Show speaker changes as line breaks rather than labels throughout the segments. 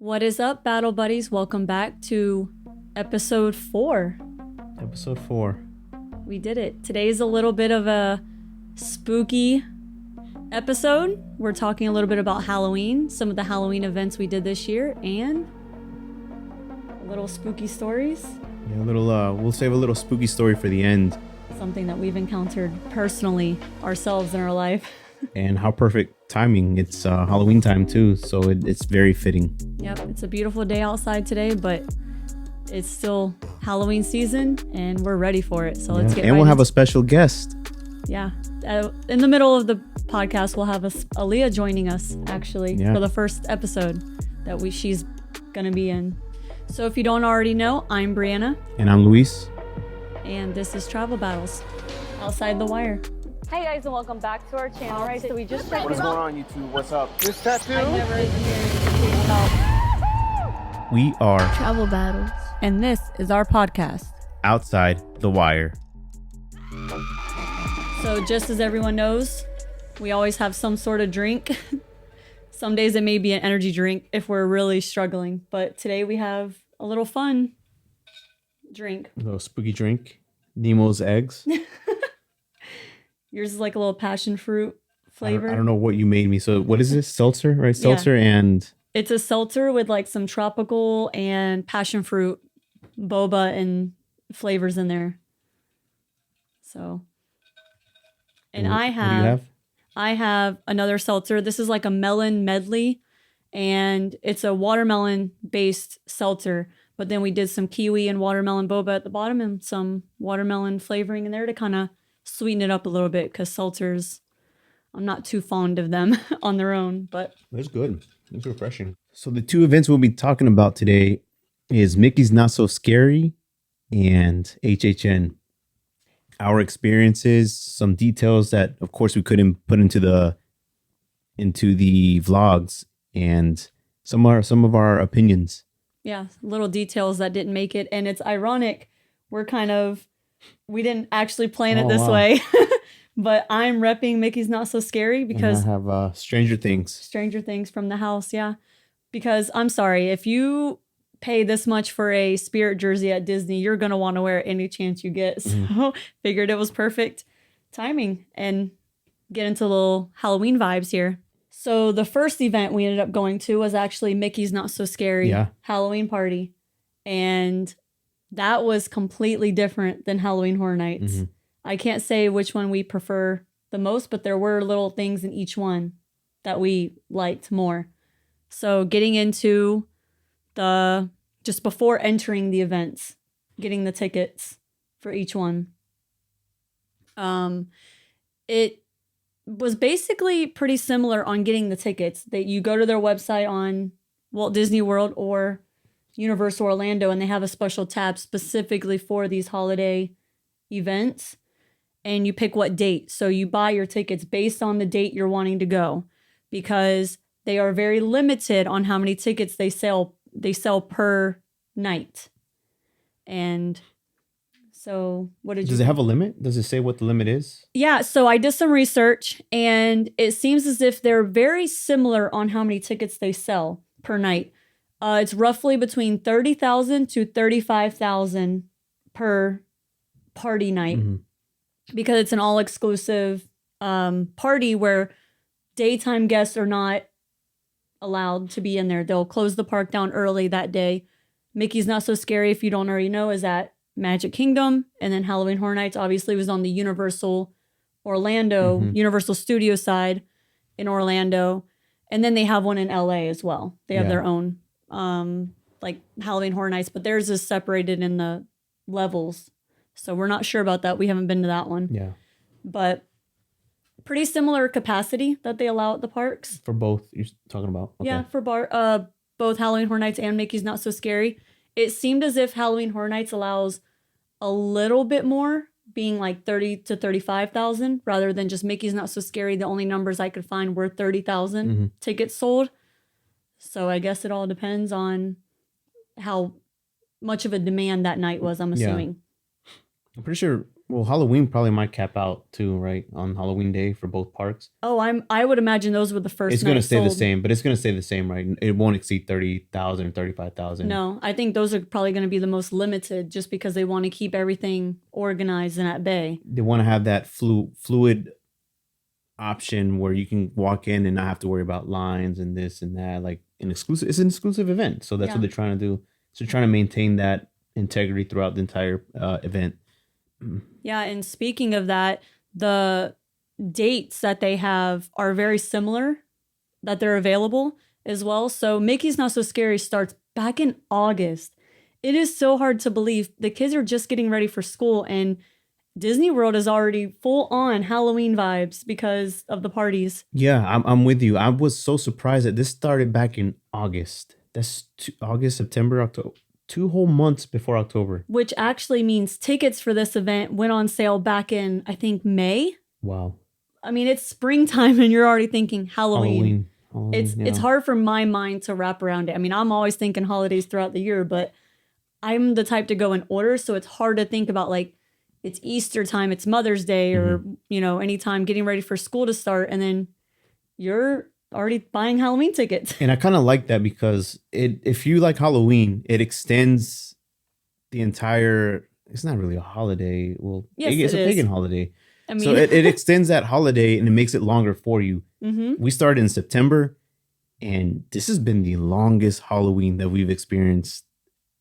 What is up, Battle Buddies? Welcome back to episode 4.
Episode 4.
We did it. Today's a little bit of a spooky episode. We're talking a little bit about Halloween, some of the Halloween events we did this year, and little spooky stories.
Yeah, we'll save a little spooky story for the end.
Something that we've encountered personally ourselves in our life.
And how perfect timing. It's Halloween time too, so it's very fitting.
Yep, it's a beautiful day outside today, but it's still Halloween season and we're ready for it. So let's get
And we'll have a special guest.
Yeah. In the middle of the podcast, we'll have Aaliyah joining us actually for the first episode that she's going to be in. So if you don't already know, I'm Brianna.
And I'm Luis.
And this is Travel Battles, Outside the Wire. Hey guys, and welcome back to our channel. All right, so we just checked.
What is going on, YouTube? What's up? This tattoo?
I never experienced
We are
Travel Battles, and this is our podcast,
Outside the Wire.
So just as everyone knows, we always have some sort of drink. Some days it may be an energy drink if we're really struggling, but today we have a little fun drink.
A little spooky drink. Nemo's eggs.
Yours is like a little passion fruit flavor.
I don't know what you made me. So what is this? Seltzer, right? Seltzer and...
It's a seltzer with like some tropical and passion fruit boba and flavors in there. So... And
what do you have?
I have another seltzer. This is like a melon medley, and it's a watermelon-based seltzer. But then we did some kiwi and watermelon boba at the bottom and some watermelon flavoring in there to kind of sweeten it up a little bit because seltzers, I'm not too fond of them on their own. But
That's good. It's refreshing. So the two events we'll be talking about today is Mickey's Not So Scary and HHN. Our experiences, some details that, of course, we couldn't put into the vlogs, and some of our opinions.
yeah, little details that didn't make it. And it's ironic. We didn't actually plan it this way, but I'm repping Mickey's Not So Scary because
and I have Stranger Things
from the house. Yeah, because I'm sorry, if you pay this much for a Spirit jersey at Disney, you're going to want to wear it any chance you get. So figured it was perfect timing and get into little Halloween vibes here. So the first event we ended up going to was actually Mickey's Not So Scary Halloween party. And that was completely different than Halloween Horror Nights. Mm-hmm. I can't say which one we prefer the most, but there were little things in each one that we liked more. So getting into just before entering the events, getting the tickets for each one. It was basically pretty similar on getting the tickets. That you go to their website on Walt Disney World or Universal Orlando, and they have a special tab specifically for these holiday events, and you pick what date. So you buy your tickets based on the date you're wanting to go, because they are very limited on how many tickets they sell per night. And so
Does it have a limit? Does it say what the limit is?
Yeah, so I did some research, and it seems as if they're very similar on how many tickets they sell per night. It's roughly between 30,000 to 35,000 per party night, because it's an all-exclusive party where daytime guests are not allowed to be in there. They'll close the park down early that day. Mickey's Not So Scary, if you don't already know, is at Magic Kingdom, and then Halloween Horror Nights obviously was on the Universal Orlando, Universal Studio side in Orlando, and then they have one in LA as well. They have their own like Halloween Horror Nights, but theirs is separated in the levels, so we're not sure about that. We haven't been to that one.
Yeah,
but pretty similar capacity that they allow at the parks.
For both you're talking about? Okay.
Yeah, for both Halloween Horror Nights and Mickey's Not So Scary. It seemed as if Halloween Horror Nights allows a little bit more, being like 30 to 35,000, rather than just Mickey's Not So Scary. The only numbers I could find were 30,000 tickets sold. So I guess it all depends on how much of a demand that night was, I'm assuming.
I'm pretty sure Well, Halloween probably might cap out too, right? On Halloween day for both parks.
Oh, I would imagine those were the first.
It's going to
night
stay the
sold.
same, but it's going to stay the same, right? It won't exceed 30,000 or 35,000.
No, I think those are probably going to be the most limited just because they want to keep everything organized and at bay.
They want to have that fluid option where you can walk in and not have to worry about lines and this and that. Like it's an exclusive event. So that's what they're trying to do. So they're trying to maintain that integrity throughout the entire event.
Yeah, and speaking of that, the dates that they have are very similar, that they're available as well. So Mickey's Not So Scary starts back in August. It is so hard to believe. The kids are just getting ready for school, and Disney World is already full on Halloween vibes because of the parties.
Yeah, I'm with you. I was so surprised that this started back in August. That's August, September, October. 2 whole months before October.
Which actually means tickets for this event went on sale back in, I think, May.
Wow.
I mean, it's springtime and you're already thinking Halloween.
Halloween,
It's hard for my mind to wrap around it. I mean, I'm always thinking holidays throughout the year, but I'm the type to go in order. So it's hard to think about like it's Easter time, it's Mother's Day, or, anytime getting ready for school to start. And then you're already buying Halloween tickets.
And I kind of like that because if you like Halloween, it extends the entire. It's not really a holiday. Well,
yes,
it's a
is.
pagan holiday.
I mean,
So it extends that holiday and it makes it longer for you.
Mm-hmm.
We started in September, and this has been the longest Halloween that we've experienced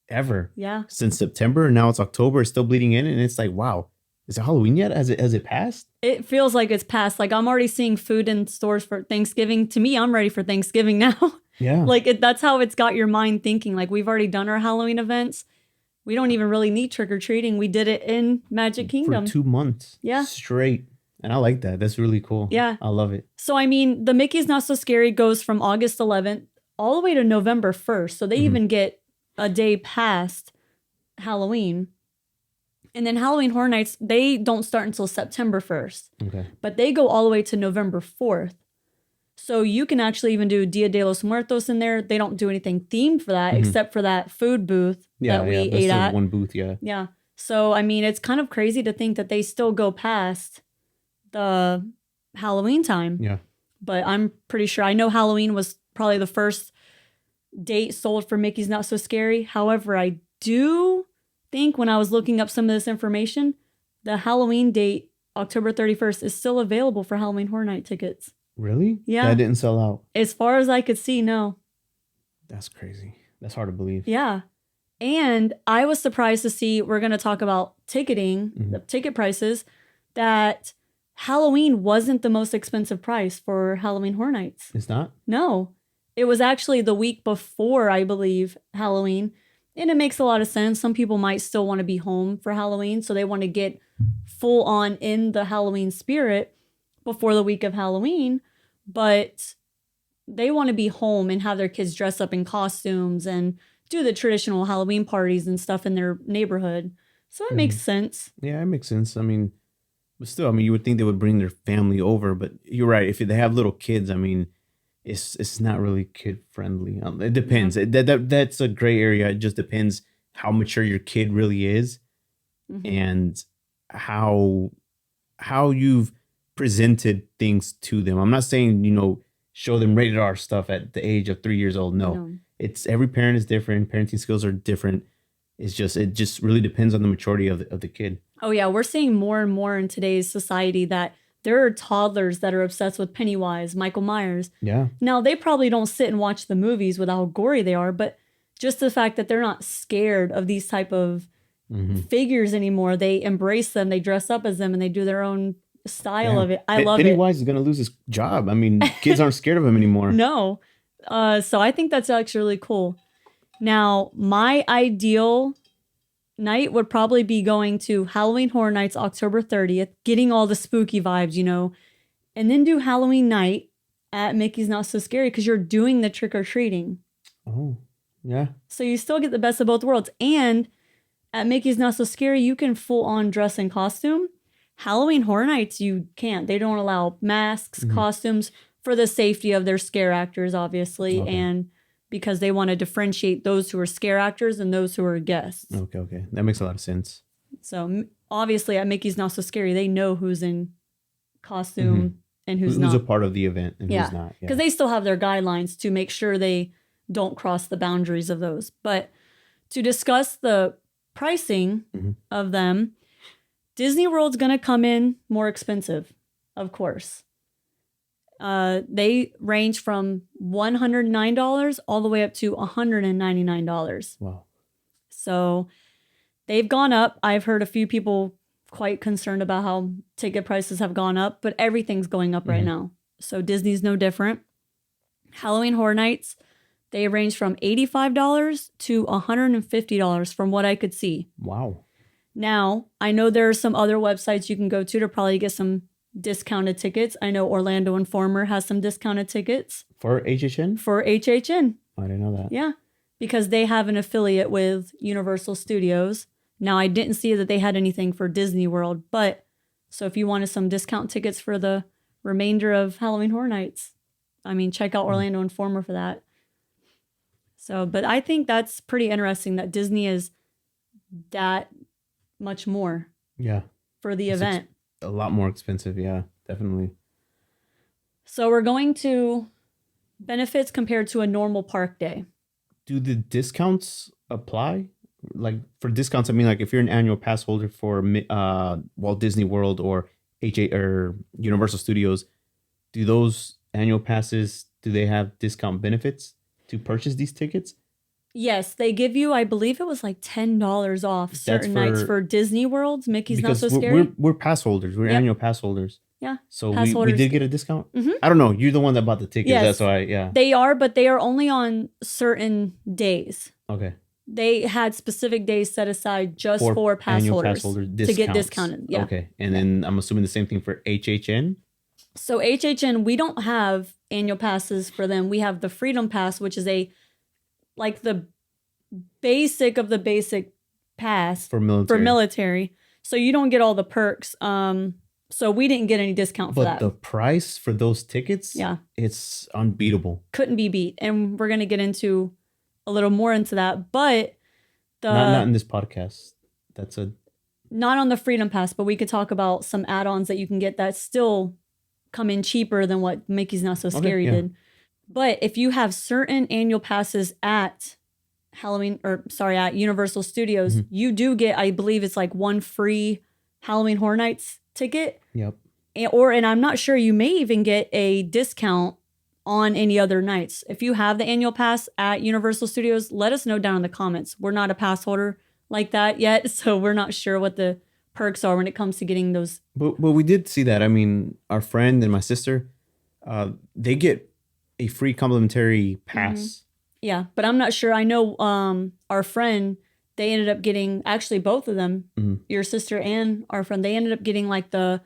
ever.
Yeah.
Since September, now it's October. It's still bleeding in, and it's like, wow, is it Halloween yet? Has it passed?
It feels like it's past. Like I'm already seeing food in stores for Thanksgiving. To me, I'm ready for Thanksgiving now.
Yeah.
Like that's how it's got your mind thinking. Like we've already done our Halloween events. We don't even really need trick-or-treating. We did it in Magic Kingdom.
For 2 months.
Yeah.
Straight. And I like that. That's really cool.
Yeah.
I love it.
So, I mean, the Mickey's Not So Scary goes from August 11th all the way to November 1st. So they even get a day past Halloween. And then Halloween Horror Nights, they don't start until September 1st.
Okay.
But they go all the way to November 4th. So you can actually even do Dia de los Muertos in there. They don't do anything themed for that except for that food booth that we
That's
ate
the
at.
one booth, yeah.
Yeah. So, I mean, it's kind of crazy to think that they still go past the Halloween time.
Yeah.
But I'm pretty sure. I know Halloween was probably the first date sold for Mickey's Not So Scary. However, I do think when I was looking up some of this information, the Halloween date, October 31st, is still available for Halloween Horror Night tickets.
Really?
Yeah.
That didn't sell out.
As far as I could see, no.
That's crazy. That's hard to believe.
Yeah. And I was surprised to see, we're going to talk about ticketing, the ticket prices, that Halloween wasn't the most expensive price for Halloween Horror Nights.
It's not?
No. It was actually the week before, I believe, Halloween. And it makes a lot of sense. Some people might still want to be home for Halloween, so they want to get full on in the Halloween spirit before the week of Halloween. But they want to be home and have their kids dress up in costumes and do the traditional Halloween parties and stuff in their neighborhood. So it makes sense.
Yeah, it makes sense. I mean, but still, I mean, you would think they would bring their family over, but you're right. If they have little kids, I mean, it's not really kid friendly. It depends. That's a gray area. It just depends how mature your kid really is and how you've presented things to them. I'm not saying, show them rated R stuff at the age of 3 years old. No. It's every parent is different. Parenting skills are different. It just really depends on the maturity of the kid.
Oh yeah, we're seeing more and more in today's society that there are toddlers that are obsessed with Pennywise, Michael Myers.
Yeah.
Now, they probably don't sit and watch the movies with how gory they are, but just the fact that they're not scared of these type of figures anymore. They embrace them, they dress up as them, and they do their own style of it. I love it.
Pennywise is going to lose his job. I mean, kids aren't scared of him anymore.
No. So I think that's actually really cool. Now, my ideal night would probably be going to Halloween Horror Nights October 30th, getting all the spooky vibes, and then do Halloween night at Mickey's Not So Scary because you're doing the trick-or-treating.
Oh, yeah.
So you still get the best of both worlds. And at Mickey's Not So Scary, you can full-on dress in costume. Halloween Horror Nights, you can't. They don't allow masks, costumes for the safety of their scare actors, obviously, and because they want to differentiate those who are scare actors and those who are guests.
Okay. That makes a lot of sense.
So obviously at Mickey's Not So Scary, they know who's in costume and who's
Who's
not.
a part of the event and
Yeah,
who's not. Yeah.
because they still have their guidelines to make sure they don't cross the boundaries of those. But to discuss the pricing of them, Disney World's going to come in more expensive, of course. They range from $109 all the way up to $199.
Wow.
So they've gone up. I've heard a few people quite concerned about how ticket prices have gone up, but everything's going up right now. So Disney's no different. Halloween Horror Nights, they range from $85 to $150 from what I could see.
Wow.
Now, I know there are some other websites you can go to probably get some discounted tickets. I know Orlando Informer has some discounted tickets.
For HHN?
For HHN.
I didn't know that.
Yeah, because they have an affiliate with Universal Studios. Now, I didn't see that they had anything for Disney World, but so if you wanted some discount tickets for the remainder of Halloween Horror Nights, I mean, check out Orlando Informer for that. So, but I think that's pretty interesting that Disney is that much more for the event.
A lot more expensive. Yeah, definitely.
So we're going to benefits compared to a normal park day.
Do the discounts apply? Like for discounts, I mean, like if you're an annual pass holder for Walt Disney World or Universal Studios, do those annual passes, do they have discount benefits to purchase these tickets?
Yes, they give you, I believe it was like $10 off certain nights for Disney World. Mickey's Not So Scary.
We're pass holders. We're annual pass holders.
Yeah.
So we did get a discount? I don't know. You're the one that bought the tickets.
Yes,
that's why, yeah.
They are, but they are only on certain days.
Okay.
They had specific days set aside just for pass holders to get discounted. Yeah.
Okay. And then I'm assuming the same thing for HHN?
So HHN, we don't have annual passes for them. We have the Freedom Pass, which is like the basic of the basic pass
for military.
So you don't get all the perks. So we didn't get any discount for that.
But the price for those tickets, it's unbeatable.
Couldn't be beat. And we're going to get into a little more into that. But
not in this podcast.
Not on the Freedom Pass, but we could talk about some add-ons that you can get that still come in cheaper than what Mickey's Not So Scary did. But if you have certain annual passes at Universal Studios, you do get, I believe it's like one free Halloween Horror Nights ticket.
Yep.
And I'm not sure, you may even get a discount on any other nights. If you have the annual pass at Universal Studios, let us know down in the comments. We're not a pass holder like that yet, so we're not sure what the perks are when it comes to getting those.
But we did see that. I mean, our friend and my sister, they get a free complimentary pass.
Yeah, but I'm not sure. I know our friend, they ended up getting, actually both of them, your sister and our friend, they ended up getting like the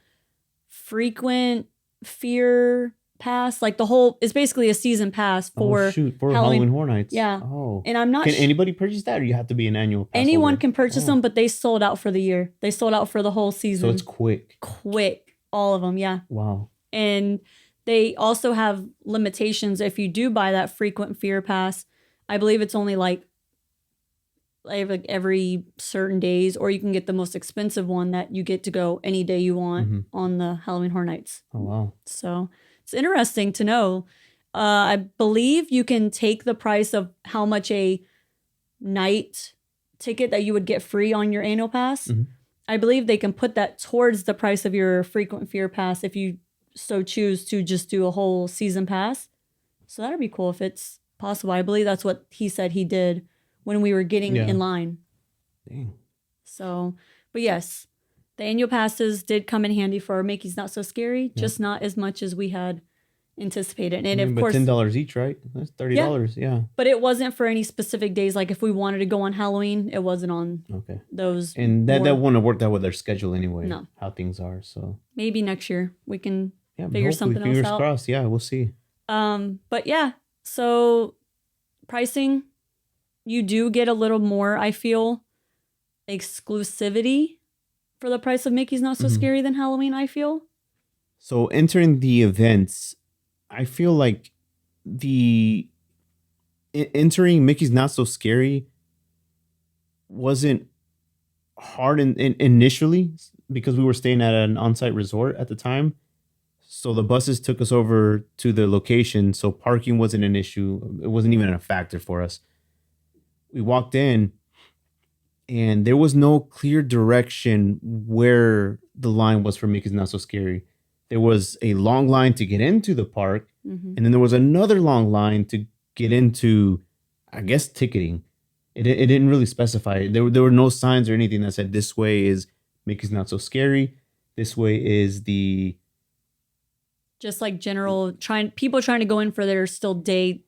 frequent fear pass, like the whole, it's basically a season pass for
Halloween Horror Nights.
Yeah.
Oh.
And I'm not
Can anybody purchase that, or you have to be an annual pass
Anyone
holder?
can purchase them, but they sold out for the year. They sold out for the whole season.
So it's quick.
All of them, yeah.
Wow.
And they also have limitations. If you do buy that frequent fear pass, I believe it's only like every certain days, or you can get the most expensive one that you get to go any day you want on the Halloween Horror Nights.
Oh, wow.
So it's interesting to know. I believe you can take the price of how much a night ticket that you would get free on your annual pass. I believe they can put that towards the price of your frequent fear pass if you so choose to just do a whole season pass. So that'd be cool if it's possible. I believe that's what he said he did when we were getting in line.
Dang.
So, but yes, the annual passes did come in handy for Mickey's Not So Scary, just not as much as we had anticipated. And of course,
$10 each, right? That's $30. Yeah.
But it wasn't for any specific days. Like if we wanted to go on Halloween, it wasn't on those.
And that wouldn't have worked out with their schedule anyway.
No.
How things are. So
maybe next year we can
figure
something else out.
Fingers crossed. Yeah, we'll see.
But yeah, so pricing, you do get a little more, I feel, exclusivity for the price of Mickey's Not So Scary than Halloween, I feel.
So entering the events, I feel like entering Mickey's Not So Scary wasn't hard initially because we were staying at an on-site resort at the time. So the buses took us over to the location. So parking wasn't an issue. It wasn't even a factor for us. We walked in and there was no clear direction where the line was for Mickey's Not So Scary. There was a long line to get into the park.
Mm-hmm.
And then there was another long line to get into, I guess, ticketing. It didn't really specify. There were no signs or anything that said this way is Mickey's Not So Scary. This way is the...
Just like general people trying to go in for their still day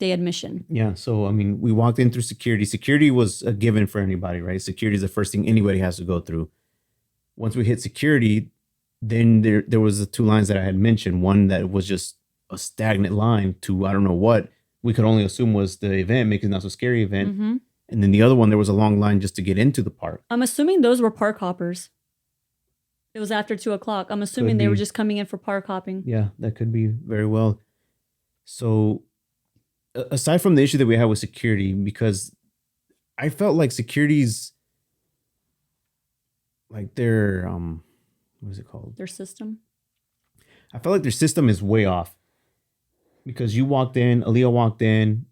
admission.
Yeah. So, I mean, we walked in through security. Security was a given for anybody, right? Security is the first thing anybody has to go through. Once we hit security, then there was the two lines that I had mentioned. One that was just a stagnant line to, I don't know what, we could only assume was the event, Mickey's Not So Scary event.
Mm-hmm.
And then the other one, there was a long line just to get into the park.
I'm assuming those were park hoppers. It was after 2:00. I'm assuming they were just coming in for park hopping.
Yeah, that could be very well. So aside from the issue that we had with security, because I felt like security's like their, what is it called?
Their system.
I felt like their system is way off because you walked in, Aaliyah walked in,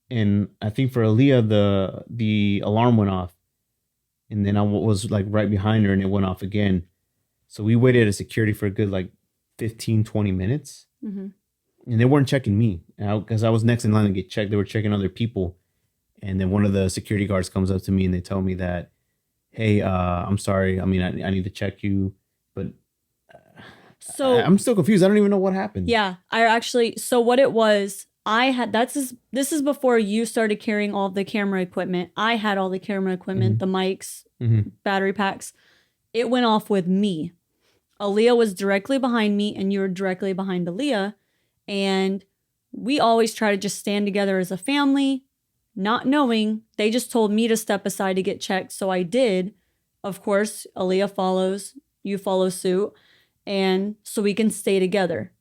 and I think for Aaliyah, the alarm went off. And then I was like right behind her and it went off again. So we waited at security for a good like 15, 20 minutes.
Mm-hmm.
And they weren't checking me because I was next in line to get checked. They were checking other people. And then one of the security guards comes up to me and they tell me that, hey, I'm sorry. I mean, I need to check you. But
so
I'm still confused. I don't even know what happened.
Yeah, so what it was, this is before you started carrying all the camera equipment. I had all the camera equipment,
Mm-hmm.
the mics,
Mm-hmm.
battery packs. It went off with me. Aaliyah was directly behind me and you were directly behind Aaliyah. And we always try to just stand together as a family, not knowing. They just told me to step aside to get checked. So I did. Of course, Aaliyah follows, you follow suit. And so we can stay together.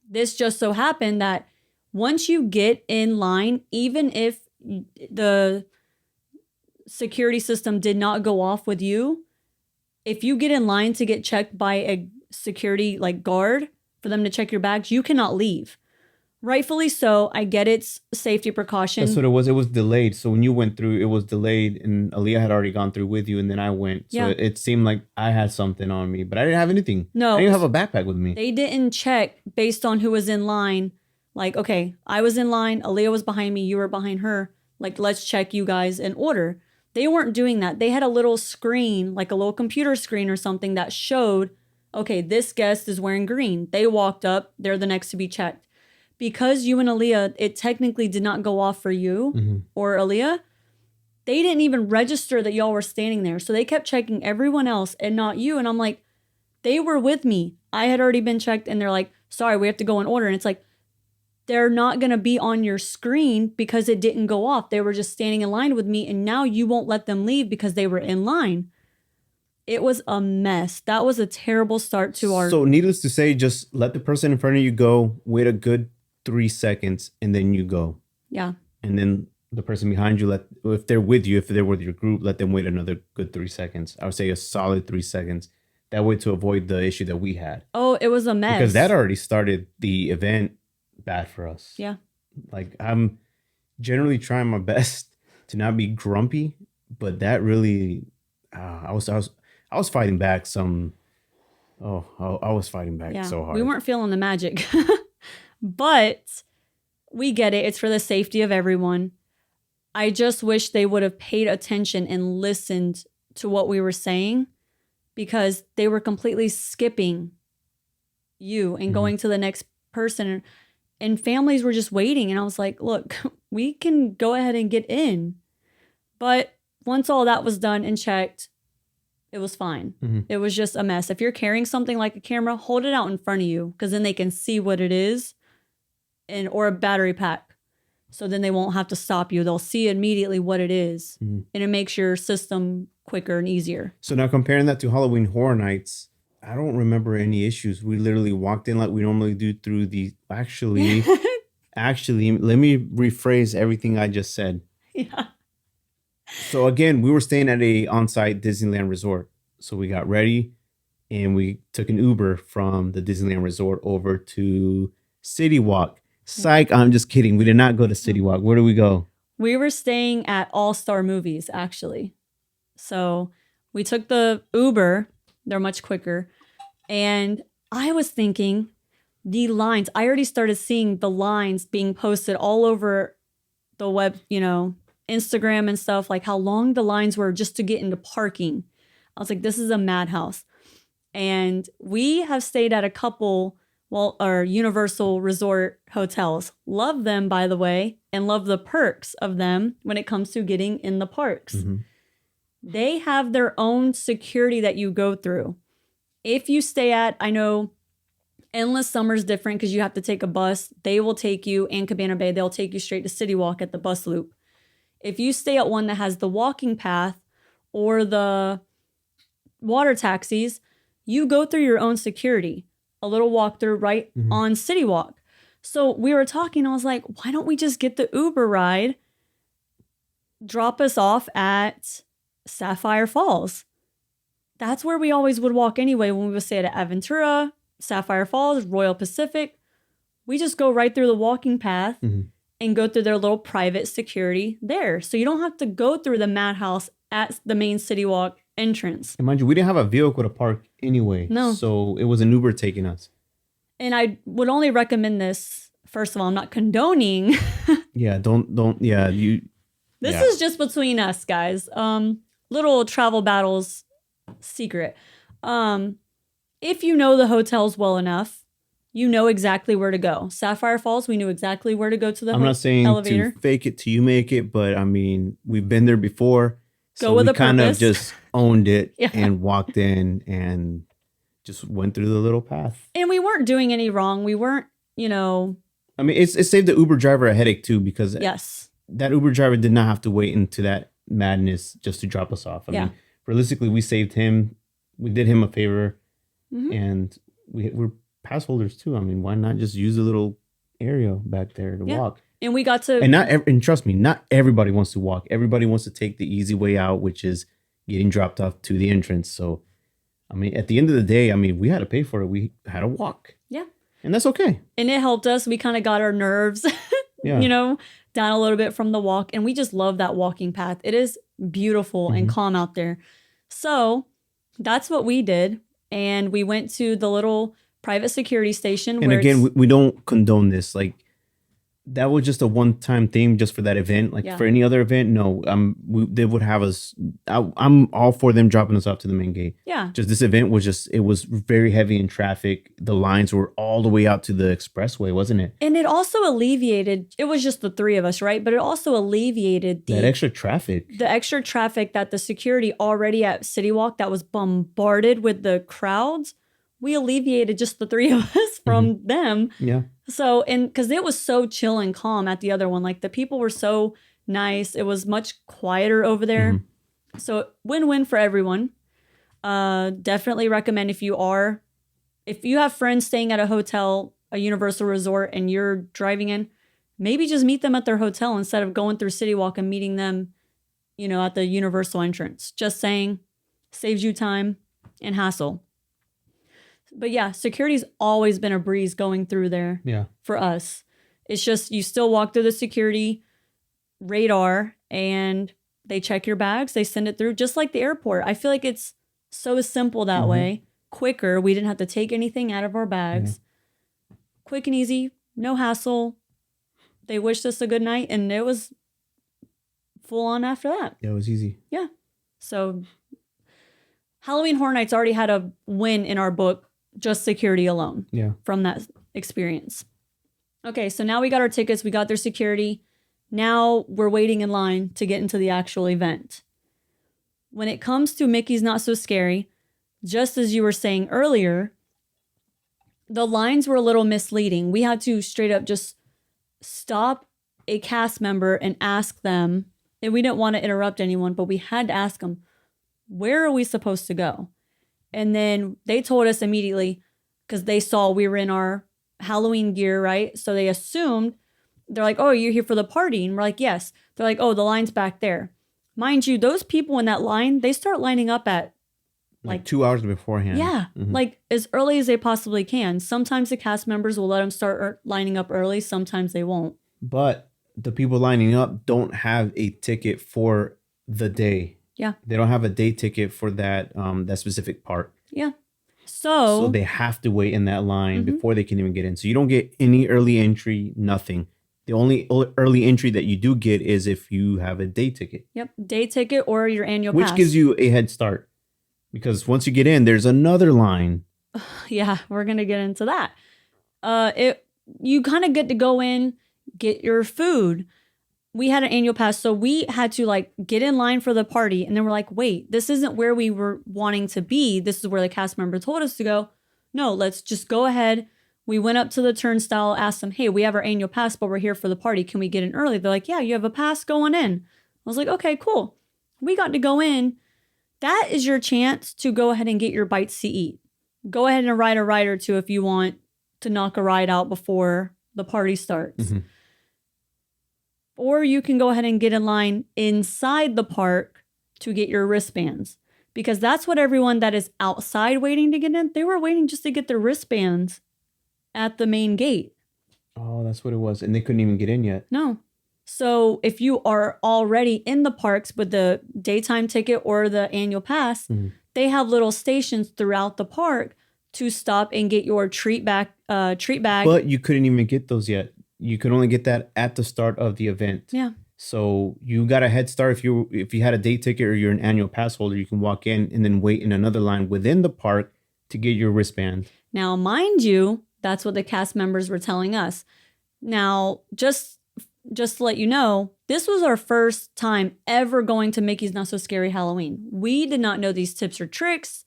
This just so happened that once you get in line, even if the security system did not go off with you, if you get in line to get checked by a security like guard for them to check your bags, you cannot leave. Rightfully so. I get it's safety precaution.
That's what it was. It was delayed. So when you went through, it was delayed and Aaliyah had already gone through with you and then I went. So
Yeah.
it seemed like I had something on me, but I didn't have anything.
No.
I didn't have a backpack with me.
They didn't check based on who was in line. Like, okay, I was in line, Aaliyah was behind me, you were behind her. Like, let's check you guys in order. They weren't doing that. They had a little screen, like a little computer screen or something that showed, okay, this guest is wearing green. They walked up, they're the next to be checked. Because you and Aaliyah, it technically did not go off for you
Mm-hmm.
or Aaliyah. They didn't even register that y'all were standing there. So they kept checking everyone else and not you. And I'm like, they were with me. I had already been checked and they're like, sorry, we have to go in order. And it's like, they're not going to be on your screen because it didn't go off. They were just standing in line with me. And now you won't let them leave because they were in line. It was a mess. That was a terrible start to our...
So needless to say, just let the person in front of you go, wait a good 3 seconds, and then you go.
Yeah.
And then the person behind you, if they're with you, if they're with your group, let them wait another good 3 seconds. I would say a solid 3 seconds. That way to avoid the issue that we had.
Oh, it was a mess.
Because that already started the event bad for us.
Yeah.
Like, I'm generally trying my best to not be grumpy, but that really, I was fighting back some. Oh, I was fighting back so hard.
We weren't feeling the magic, but we get it. It's for the safety of everyone. I just wish they would have paid attention and listened to what we were saying because they were completely skipping you and going to the next person. And families were just waiting. And I was like, look, we can go ahead and get in. But once all that was done and checked, it was fine.
Mm-hmm.
It was just a mess. If you're carrying something like a camera, hold it out in front of you because then they can see what it is or a battery pack. So then they won't have to stop you. They'll see immediately what it is.
Mm-hmm.
And it makes your system quicker and easier.
So now comparing that to Halloween Horror Nights, I don't remember any issues. We literally walked in like we normally do through the... Actually, let me rephrase everything I just said.
Yeah.
So again, we were staying at a on-site Disneyland resort. So we got ready and we took an Uber from the Disneyland resort over to City Walk. Psych, I'm just kidding. We did not go to City Walk. Where do we go?
We were staying at All Star Movies, actually. So we took the Uber. They're much quicker. And I was thinking the lines, I already started seeing the lines being posted all over the web, Instagram and stuff, like how long the lines were just to get into parking. I was like, this is a madhouse. And we have stayed at a couple, our Universal Resort hotels. Love them, by the way, and love the perks of them when it comes to getting in the parks.
Mm-hmm.
They have their own security that you go through. If you stay at, I know Endless Summer's different because you have to take a bus. They will take you, and Cabana Bay, they'll take you straight to City Walk at the bus loop. If you stay at one that has the walking path or the water taxis, you go through your own security. A little walkthrough right on City Walk. So we were talking, I was like, why don't we just get the Uber ride, drop us off at Sapphire Falls? That's where we always would walk anyway when we would stay at Aventura, Sapphire Falls, Royal Pacific. We just go right through the walking path and go through their little private security there. So you don't have to go through the madhouse at the main City Walk entrance.
And mind you, we didn't have a vehicle to park anyway.
No.
So it was an Uber taking us.
And I would only recommend this. First of all, I'm not condoning.
Yeah, don't. Yeah, you.
This is just between us, guys. Little travel battles secret. If you know the hotels well enough, you know exactly where to go. Sapphire Falls, we knew exactly where to go to the
I'm not saying
elevator.
to fake it till you make it, but I mean, we've been there before.
Go with a
we kind of
purpose.
just owned it
Yeah.
and walked in and just went through the little path.
And we weren't doing any wrong. We weren't,
I mean, it saved the Uber driver a headache too, because
yes.
that Uber driver did not have to wait into that madness just to drop us off. I mean, realistically, we saved him. We did him a favor, and we're pass holders too. I mean, why not just use a little area back there to walk?
And we got to...
And trust me, not everybody wants to walk. Everybody wants to take the easy way out, which is getting dropped off to the entrance. So, I mean, at the end of the day, I mean, we had to pay for it. We had to walk.
Yeah.
And that's okay.
And it helped us. We kind of got our nerves, down a little bit from the walk. And we just love that walking path. It is beautiful and calm out there. So that's what we did. And we went to the little private security station.
And again, we don't condone this. Like, that was just a one-time thing just for that event. Like for any other event, no. They would have us. I'm all for them dropping us off to the main gate.
Yeah.
Just this event was it was very heavy in traffic. The lines were all the way out to the expressway, wasn't it?
And it also alleviated, it was just the three of us, right? But it also alleviated
that extra traffic.
The extra traffic that the security already at City Walk that was bombarded with the crowds. We alleviated just the three of us from them.
Yeah.
So, and because it was so chill and calm at the other one, like the people were so nice. It was much quieter over there. So win-win for everyone. Definitely recommend if you have friends staying at a hotel, a Universal Resort, and you're driving in, maybe just meet them at their hotel instead of going through City Walk and meeting them, at the Universal entrance. Just saying, saves you time and hassle. But yeah, security's always been a breeze going through there for us. It's just you still walk through the security radar and they check your bags. They send it through just like the airport. I feel like it's so simple that way. Quicker. We didn't have to take anything out of our bags. Quick and easy. No hassle. They wished us a good night and it was full on after that.
Yeah, it was easy.
Yeah. So Halloween Horror Nights already had a win in our book. Just security alone from that experience. Okay, so now we got our tickets. We got their security. Now we're waiting in line to get into the actual event. When it comes to Mickey's Not So Scary, just as you were saying earlier, the lines were a little misleading. We had to straight up just stop a cast member and ask them, and we didn't want to interrupt anyone, but we had to ask them, where are we supposed to go? And then they told us immediately because they saw we were in our Halloween gear, right? So they assumed, they're like, oh, you're here for the party. And we're like, yes. They're like, oh, the line's back there. Mind you, those people in that line, they start lining up at
Like 2 hours beforehand.
yeah,
Mhm.
like as early as they possibly can. Sometimes the cast members will let them start lining up early. Sometimes they won't.
But the people lining up don't have a ticket for the day.
Yeah.
They don't have a day ticket for that that specific part.
Yeah.
So
So
they have to wait in that line
Mhm.
before they can even get in. So you don't get any early entry, nothing. The only early entry that you do get is if you have a day ticket,
yep, day ticket or your annual
which
pass.
gives you a head start. Because once you get in, there's another line.
Yeah, we're gonna get into that. You kind of get to go in, get your food. We had an annual pass, so we had to like get in line for the party, and then we're like, wait, this isn't where we were wanting to be. This is where the cast member told us to go. No, let's just go ahead. We went up to the turnstile, asked them, hey, we have our annual pass, but we're here for the party. Can we get in early? They're like, yeah, you have a pass going in. I was like, okay, cool. We got to go in. That is your chance to go ahead and get your bites to eat. Go ahead and ride a ride or two if you want to knock a ride out before the party starts.
Mhm.
Or you can go ahead and get in line inside the park to get your wristbands. Because that's what everyone that is outside waiting to get in, they were waiting just to get their wristbands at the main gate.
Oh, that's what it was. And they couldn't even get in yet.
No. So if you are already in the parks with the daytime ticket or the annual pass,
Mhm.
they have little stations throughout the park to stop and get your treat bag.
But you couldn't even get those yet. You could only get that at the start of the event.
Yeah.
So you got a head start if you had a day ticket or you're an annual pass holder. You can walk in and then wait in another line within the park to get your wristband.
Now, mind you, that's what the cast members were telling us. Now, just to let you know, this was our first time ever going to Mickey's Not So Scary Halloween. We did not know these tips or tricks.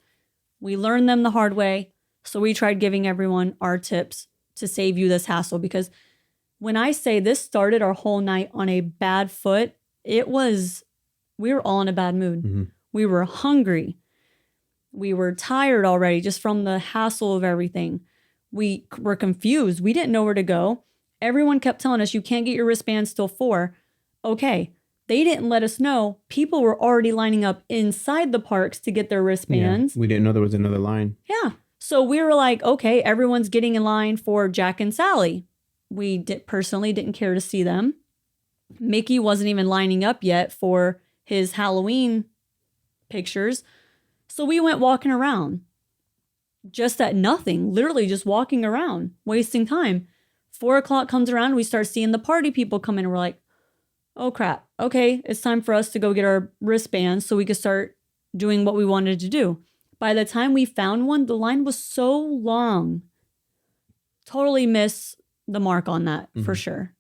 We learned them the hard way. So we tried giving everyone our tips to save you this hassle. Because when I say this started our whole night on a bad foot, we were all in a bad mood.
Mhm.
We were hungry. We were tired already just from the hassle of everything. We were confused. We didn't know where to go. Everyone kept telling us, you can't get your wristbands till 4. Okay. They didn't let us know. People were already lining up inside the parks to get their wristbands.
Yeah, we didn't know there was another line.
Yeah. So we were like, okay, everyone's getting in line for Jack and Sally. We personally didn't care to see them. Mickey wasn't even lining up yet for his Halloween pictures. So we went walking around just at nothing, literally just walking around, wasting time. 4 o'clock comes around. We start seeing the party people come in and we're like, oh crap. Okay, it's time for us to go get our wristbands so we could start doing what we wanted to do. By the time we found one, the line was so long. Totally miss the mark on that for sure.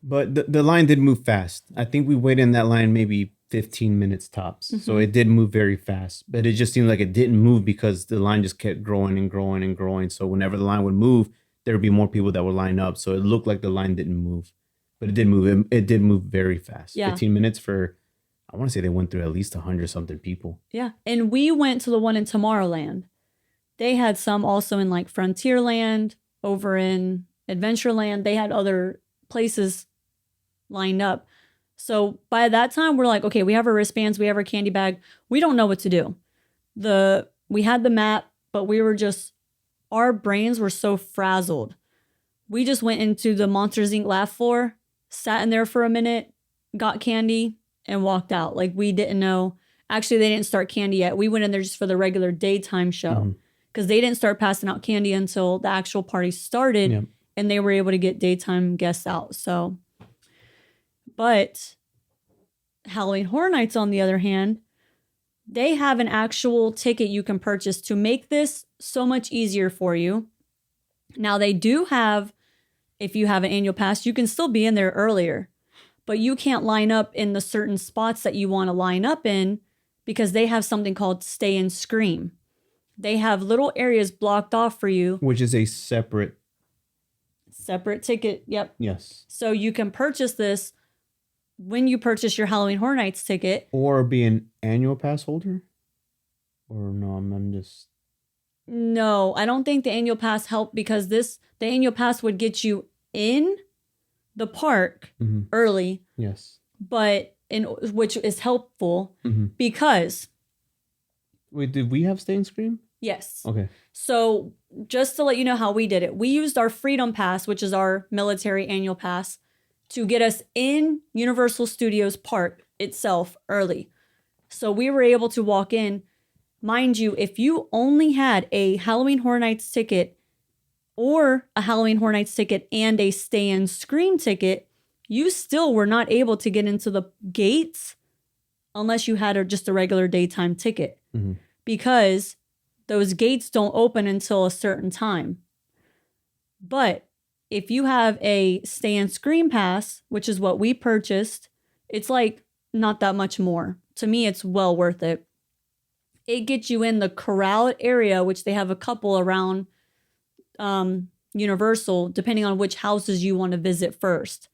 But the line did move fast. I think we waited in that line maybe 15 minutes tops. So it did move very fast. But it just seemed like it didn't move because the line just kept growing and growing and growing. So whenever the line would move, there would be more people that would line up. So it looked like the line didn't move. But it did move. It did move very fast.
Yeah.
15 minutes for, I want to say they went through at least 100 something people.
Yeah. And we went to the one in Tomorrowland. They had some also in like Frontierland, over in Adventureland. They had other places lined up. So by that time, we're like, okay, we have our wristbands, we have our candy bag. We don't know what to do. We had the map, but our brains were so frazzled. We just went into the Monsters Inc. laugh floor, sat in there for a minute, got candy, and walked out. Like we didn't know. Actually, they didn't start candy yet. We went in there just for the regular daytime show because they didn't start passing out candy until the actual party started.
Yep.
And they were able to get daytime guests out. So, but Halloween Horror Nights, on the other hand, they have an actual ticket you can purchase to make this so much easier for you. Now, they do have, if you have an annual pass, you can still be in there earlier, but you can't line up in the certain spots that you want to line up in because they have something called Stay and Scream. They have little areas blocked off for you.
Which is a separate
ticket. Yep.
Yes.
So you can purchase this when you purchase your Halloween Horror Nights ticket.
Or be an annual pass holder? Or no, I'm just...
No, I don't think the annual pass helped because the annual pass would get you in the park early,
Yes.
but which is helpful because
Wait, did we have Stay and Scream?
yes.
Okay.
So just to let you know how we did it, we used our Freedom Pass, which is our military annual pass, to get us in Universal Studios Park itself early. So we were able to walk in. Mind you, if you only had a Halloween Horror Nights ticket or a Halloween Horror Nights ticket and a Stay and Scream ticket, you still were not able to get into the gates unless you had just a regular daytime ticket because those gates don't open until a certain time. But if you have a Stay and Scream pass, which is what we purchased, it's like not that much more. To me, it's well worth it. It gets you in the corral area, which they have a couple around Universal, depending on which houses you want to visit first.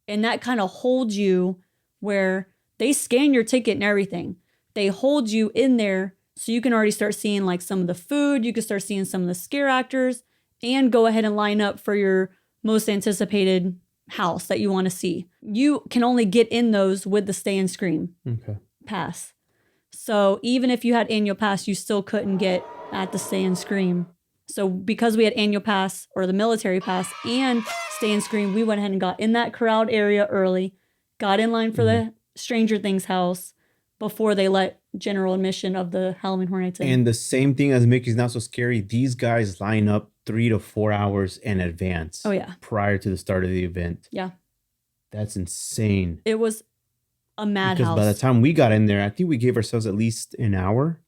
And that kind of holds you where they scan your ticket and everything. They hold you in there so you can already start seeing like some of the food. You can start seeing some of the scare actors and go ahead and line up for your most anticipated house that you want to see. You can only get in those with the Stay and Scream pass. So even if you had annual pass, you still couldn't get at the Stay and Scream. So because we had annual pass or the military pass and Stay and Scream, we went ahead and got in that crowd area early, got in line for the Stranger Things house before they let general admission of the Halloween Horror Nights in.
And the same thing as Mickey's Not So Scary, these guys line up 3 to 4 hours in advance.
Oh, yeah.
Prior to the start of the event.
Yeah.
That's insane.
It was a madhouse.
Because by the time we got in there, I think we gave ourselves at least an hour.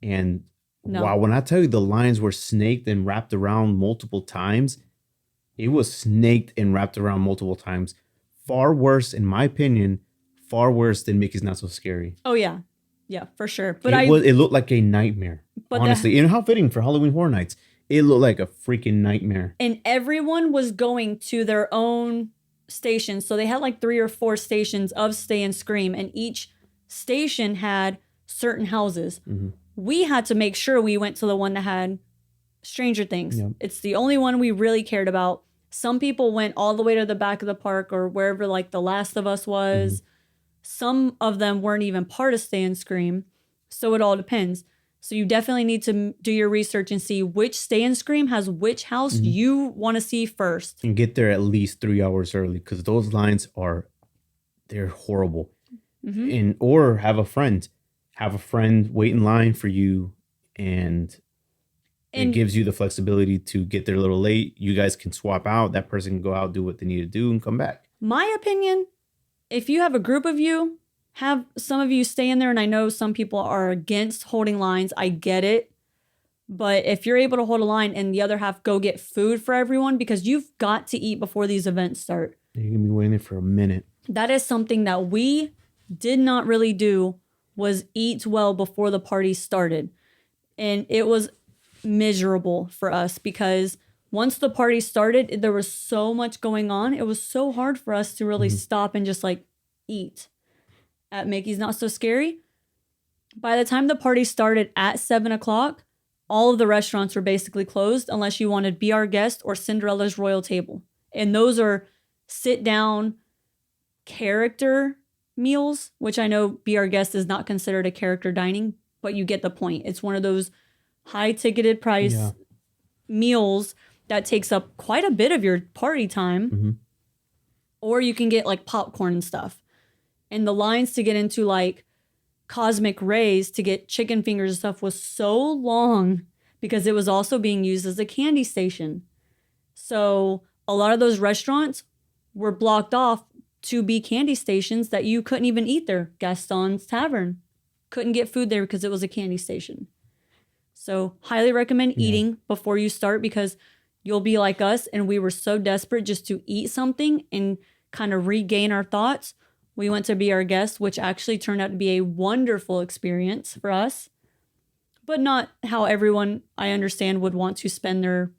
And wow, when I tell you the lines were snaked and wrapped around multiple times, it was snaked and wrapped around multiple times. Far worse, in my opinion, far worse than Mickey's Not So Scary.
Oh, yeah. Yeah, for sure. But
it looked like a nightmare.
But
honestly, and how fitting for Halloween Horror Nights. It looked like a freaking nightmare.
And everyone was going to their own station. So they had like 3 or 4 stations of Stay and Scream, and each station had certain houses. We had to make sure we went to the one that had Stranger Things. Yep. It's the only one we really cared about. Some people went all the way to the back of the park or wherever like The Last of Us was. Some of them weren't even part of Stay and Scream. So it all depends. So you definitely need to do your research and see which Stay and Scream has which house you want to see first.
And get there at least 3 hours early because those lines they're horrible. And or have a friend wait in line for you, and it gives you the flexibility to get there a little late. You guys can swap out. That person can go out, do what they need to do, and come back.
My opinion, if you have a group of you, have some of you stay in there. And I know some people are against holding lines. I get it. But if you're able to hold a line and the other half go get food for everyone, because you've got to eat before these events start.
You're going to be waiting there for a minute.
That is something that we did not really do, was eat well before the party started. And it was miserable for us because once the party started, there was so much going on. It was so hard for us to really stop and just like eat. At Mickey's Not So Scary, by the time the party started at 7 o'clock, all of the restaurants were basically closed unless you wanted Be Our Guest or Cinderella's Royal Table. And those are sit-down character meals, which I know Be Our Guest is not considered a character dining, but you get the point. It's one of those high-ticketed price meals that takes up quite a bit of your party time. Or you can get like popcorn and stuff. And the lines to get into like Cosmic Rays to get chicken fingers and stuff was so long because it was also being used as a candy station. So a lot of those restaurants were blocked off to be candy stations that you couldn't even eat there. Gaston's Tavern couldn't get food there because it was a candy station. So highly recommend eating before you start because you'll be like us. And we were so desperate just to eat something and kind of regain our thoughts. We went to Be Our Guest, which actually turned out to be a wonderful experience for us, but not how everyone, I understand, would want to spend their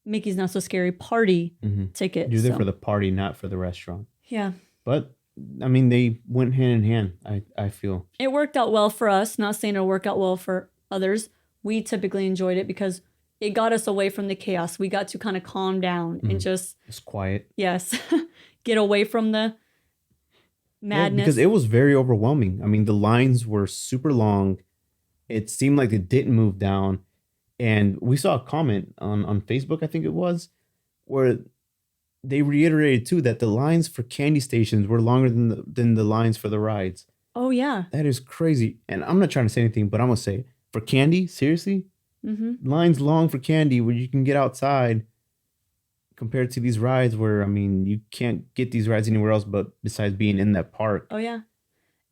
Mickey's Not So Scary party ticket.
You're there for the party, not for the restaurant.
Yeah.
But, I mean, they went hand in hand, I feel. It
worked out well for us. Not saying it'll work out well for others. We typically enjoyed it because it got us away from the chaos. We got to kind of calm down and just...
It's quiet.
Yes. Get away from the madness.
because it was very overwhelming. I mean, the lines were super long. It seemed like it didn't move down. And we saw a comment on Facebook, I think it was, where they reiterated too that the lines for candy stations were longer than the lines for the rides.
Oh, yeah.
That is crazy. And I'm not trying to say anything, but I'm gonna say, for candy, seriously, lines long for candy where you can get outside compared to these rides where, I mean, you can't get these rides anywhere else but besides being in that park.
Oh, yeah.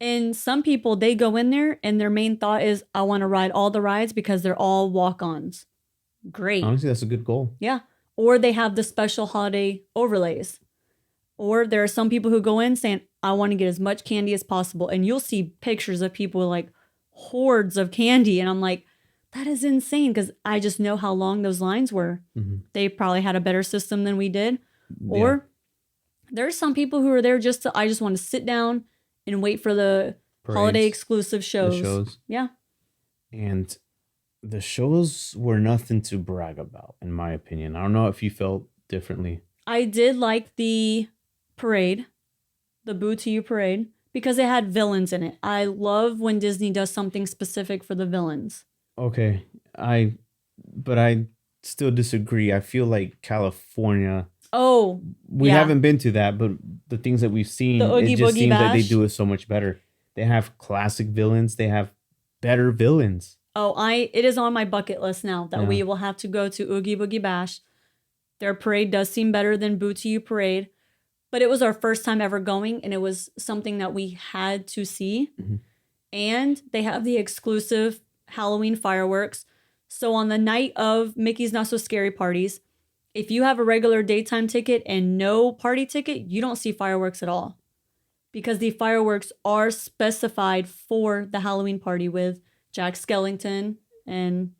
And some people, they go in there and their main thought is, I want to ride all the rides because they're all walk-ons. Great.
Honestly, that's a good goal.
Yeah. Or they have the special holiday overlays. Or there are some people who go in saying, I want to get as much candy as possible. And you'll see pictures of people with like hordes of candy. And I'm like, that is insane because I just know how long those lines were. They probably had a better system than we did. Or there's some people who are there I just want to sit down and wait for the holiday exclusive shows.
The shows.
Yeah.
And the shows were nothing to brag about, in my opinion. I don't know if you felt differently.
I did like the parade, the Boo to You parade, because it had villains in it. I love when Disney does something specific for the villains.
Okay. But I still disagree. I feel like California.
Oh,
we haven't been to that, but the things that we've seen,
the Oogie
it just
Boogie
seems that they
Bash.
do it so much better. They have classic villains. They have better villains.
Oh, it is on my bucket list now that we will have to go to Oogie Boogie Bash. Their parade does seem better than Boo to You parade, but it was our first time ever going, and it was something that we had to see. And they have the exclusive Halloween fireworks. So on the night of Mickey's Not So Scary parties, if you have a regular daytime ticket and no party ticket, you don't see fireworks at all. Because the fireworks are specified for the Halloween party with Jack Skellington and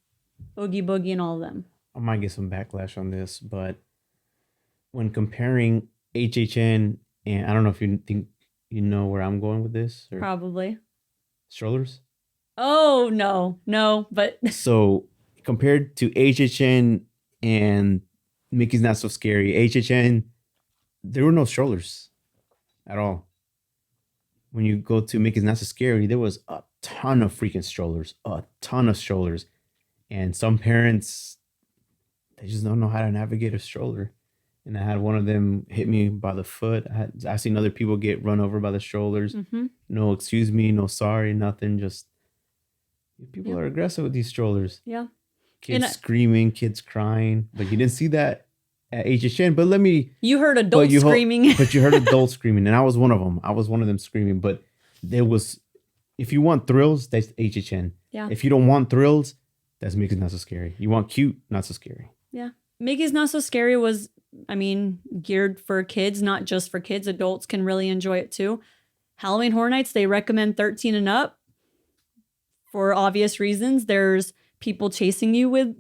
Oogie Boogie and all of them.
I might get some backlash on this, but when comparing HHN, and I don't know if you think you know where I'm going with this. Or
Probably.
strollers?
Oh, no, but
So compared to HHN and Mickey's Not So Scary, HHN, there were no strollers at all. When you go to Mickey's Not So Scary, there was a ton of freaking strollers, and some parents, they just don't know how to navigate a stroller. And I had one of them hit me by the foot. I seen other people get run over by the strollers. No excuse me, no sorry, nothing. Just people are aggressive with these strollers.
Yeah.
Kids screaming, kids crying. But you didn't see that at HHN. But
you heard adults screaming.
But you heard adults screaming, and I was one of them. I was one of them screaming. But there was, if you want thrills, that's HHN.
Yeah.
If you don't want thrills, that's Mickey's Not So Scary. You want cute, Not So Scary.
Yeah. Mickey's Not So Scary was, geared for kids, not just for kids. Adults can really enjoy it too. Halloween Horror Nights, they recommend 13 and up for obvious reasons. There's people chasing you with,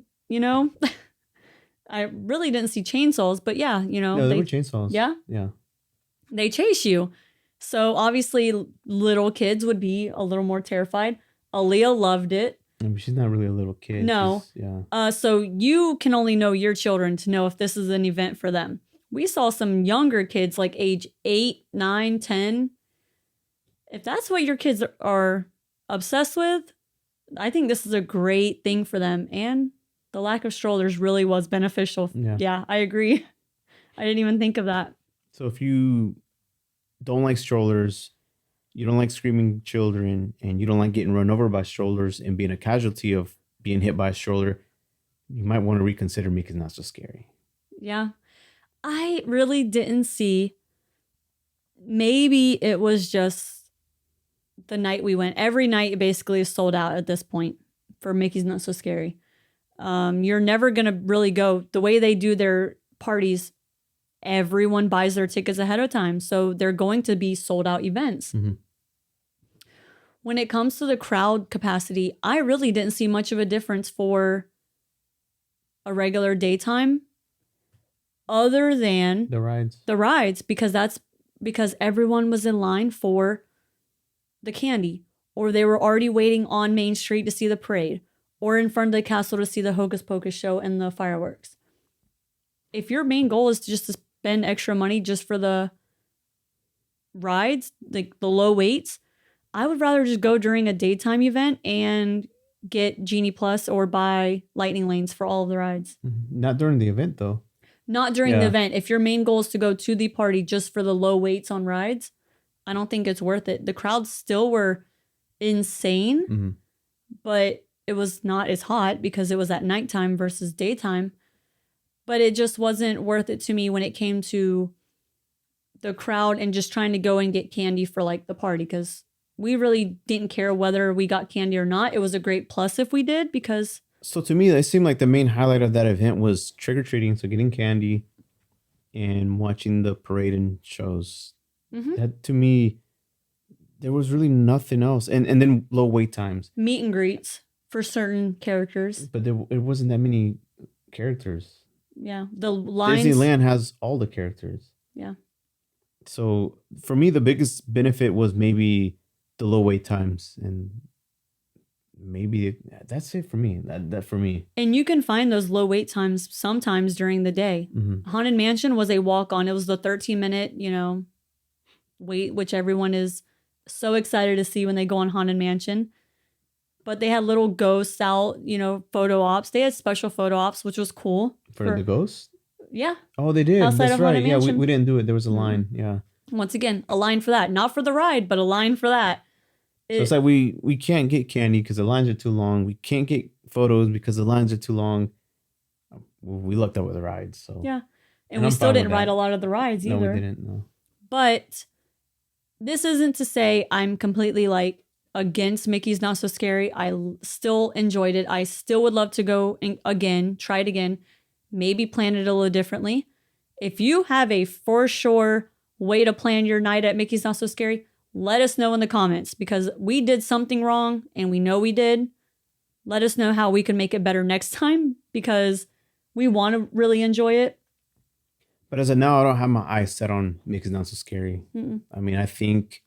I really didn't see chainsaws, but yeah,
No, they were chainsaws.
Yeah?
Yeah.
They chase you. So obviously little kids would be a little more terrified. Aaliyah loved it.
I mean, she's not really a little kid.
No. So you can only know your children to know if this is an event for them. We saw some younger kids like age 8, 9, 10. If that's what your kids are obsessed with, I think this is a great thing for them. And the lack of strollers really was beneficial. Yeah, I agree. I didn't even think of that.
So if you don't like strollers, you don't like screaming children, and you don't like getting run over by strollers and being a casualty of being hit by a stroller, you might want to reconsider Mickey's Not So Scary.
Yeah. I really didn't see. Maybe it was just the night we went. Every night basically is sold out at this point for Mickey's Not So Scary. You're never going to really go. The way they do their parties, everyone buys their tickets ahead of time. So they're going to be sold out events. When it comes to the crowd capacity, I really didn't see much of a difference for a regular daytime other than
the
rides, because everyone was in line for the candy, or they were already waiting on Main Street to see the parade, or in front of the castle to see the Hocus Pocus show and the fireworks. If your main goal is just to spend extra money just for the rides, like the low weights, I would rather just go during a daytime event and get Genie Plus or buy Lightning Lanes for all of the rides.
Not during the event though.
Not during the
Yeah.
event. If your main goal is to go to the party just for the low weights on rides, I don't think it's worth it. The crowds still were insane,
Mm-hmm.
but it was not as hot because it was at nighttime versus daytime. But it just wasn't worth it to me when it came to the crowd and just trying to go and get candy for like the party, because we really didn't care whether we got candy or not. It was a great plus if we did, because
So to me, it seemed like the main highlight of that event was trick-or-treating, so getting candy and watching the parade and shows.
Mhm.
That to me, there was really nothing else. And then low wait times.
meet and greets for certain characters.
But it wasn't that many characters.
Yeah, the lines.
Disneyland has all the characters.
Yeah.
So for me, the biggest benefit was maybe the low wait times, and maybe that's it for me. That for me.
And you can find those low wait times sometimes during the day.
Mm-hmm.
Haunted Mansion was a walk on. It was the 13-minute, wait, which everyone is so excited to see when they go on Haunted Mansion. But they had little ghosts out, photo ops. They had special photo ops, which was cool.
For the ghost?
Yeah.
Oh, they did.
Outside
That's
of
right.
Haunted
Yeah,
Mansion.
we didn't do it. There was a
Mhm.
line. Yeah.
Once again, a line for that. Not for the ride, but a line for that.
So it's like we can't get candy because the lines are too long. We can't get photos because the lines are too long. We lucked out with the rides. So
Yeah. And
And
we
I'm
still
fine with
didn't ride
that.
a lot of the rides
no,
either.
we didn't. No.
But this isn't to say I'm completely like against Mickey's Not So Scary. Still enjoyed it. I still would love to go again, try it again, maybe plan it a little differently. If you have a for sure way to plan your night at Mickey's Not So Scary, let us know in the comments, because we did something wrong and we know we did. Let us know how we can make it better next time, because we want to really enjoy it.
But as of now, I don't have my eyes set on Mickey's Not So Scary.
Mm-mm.
I mean, I think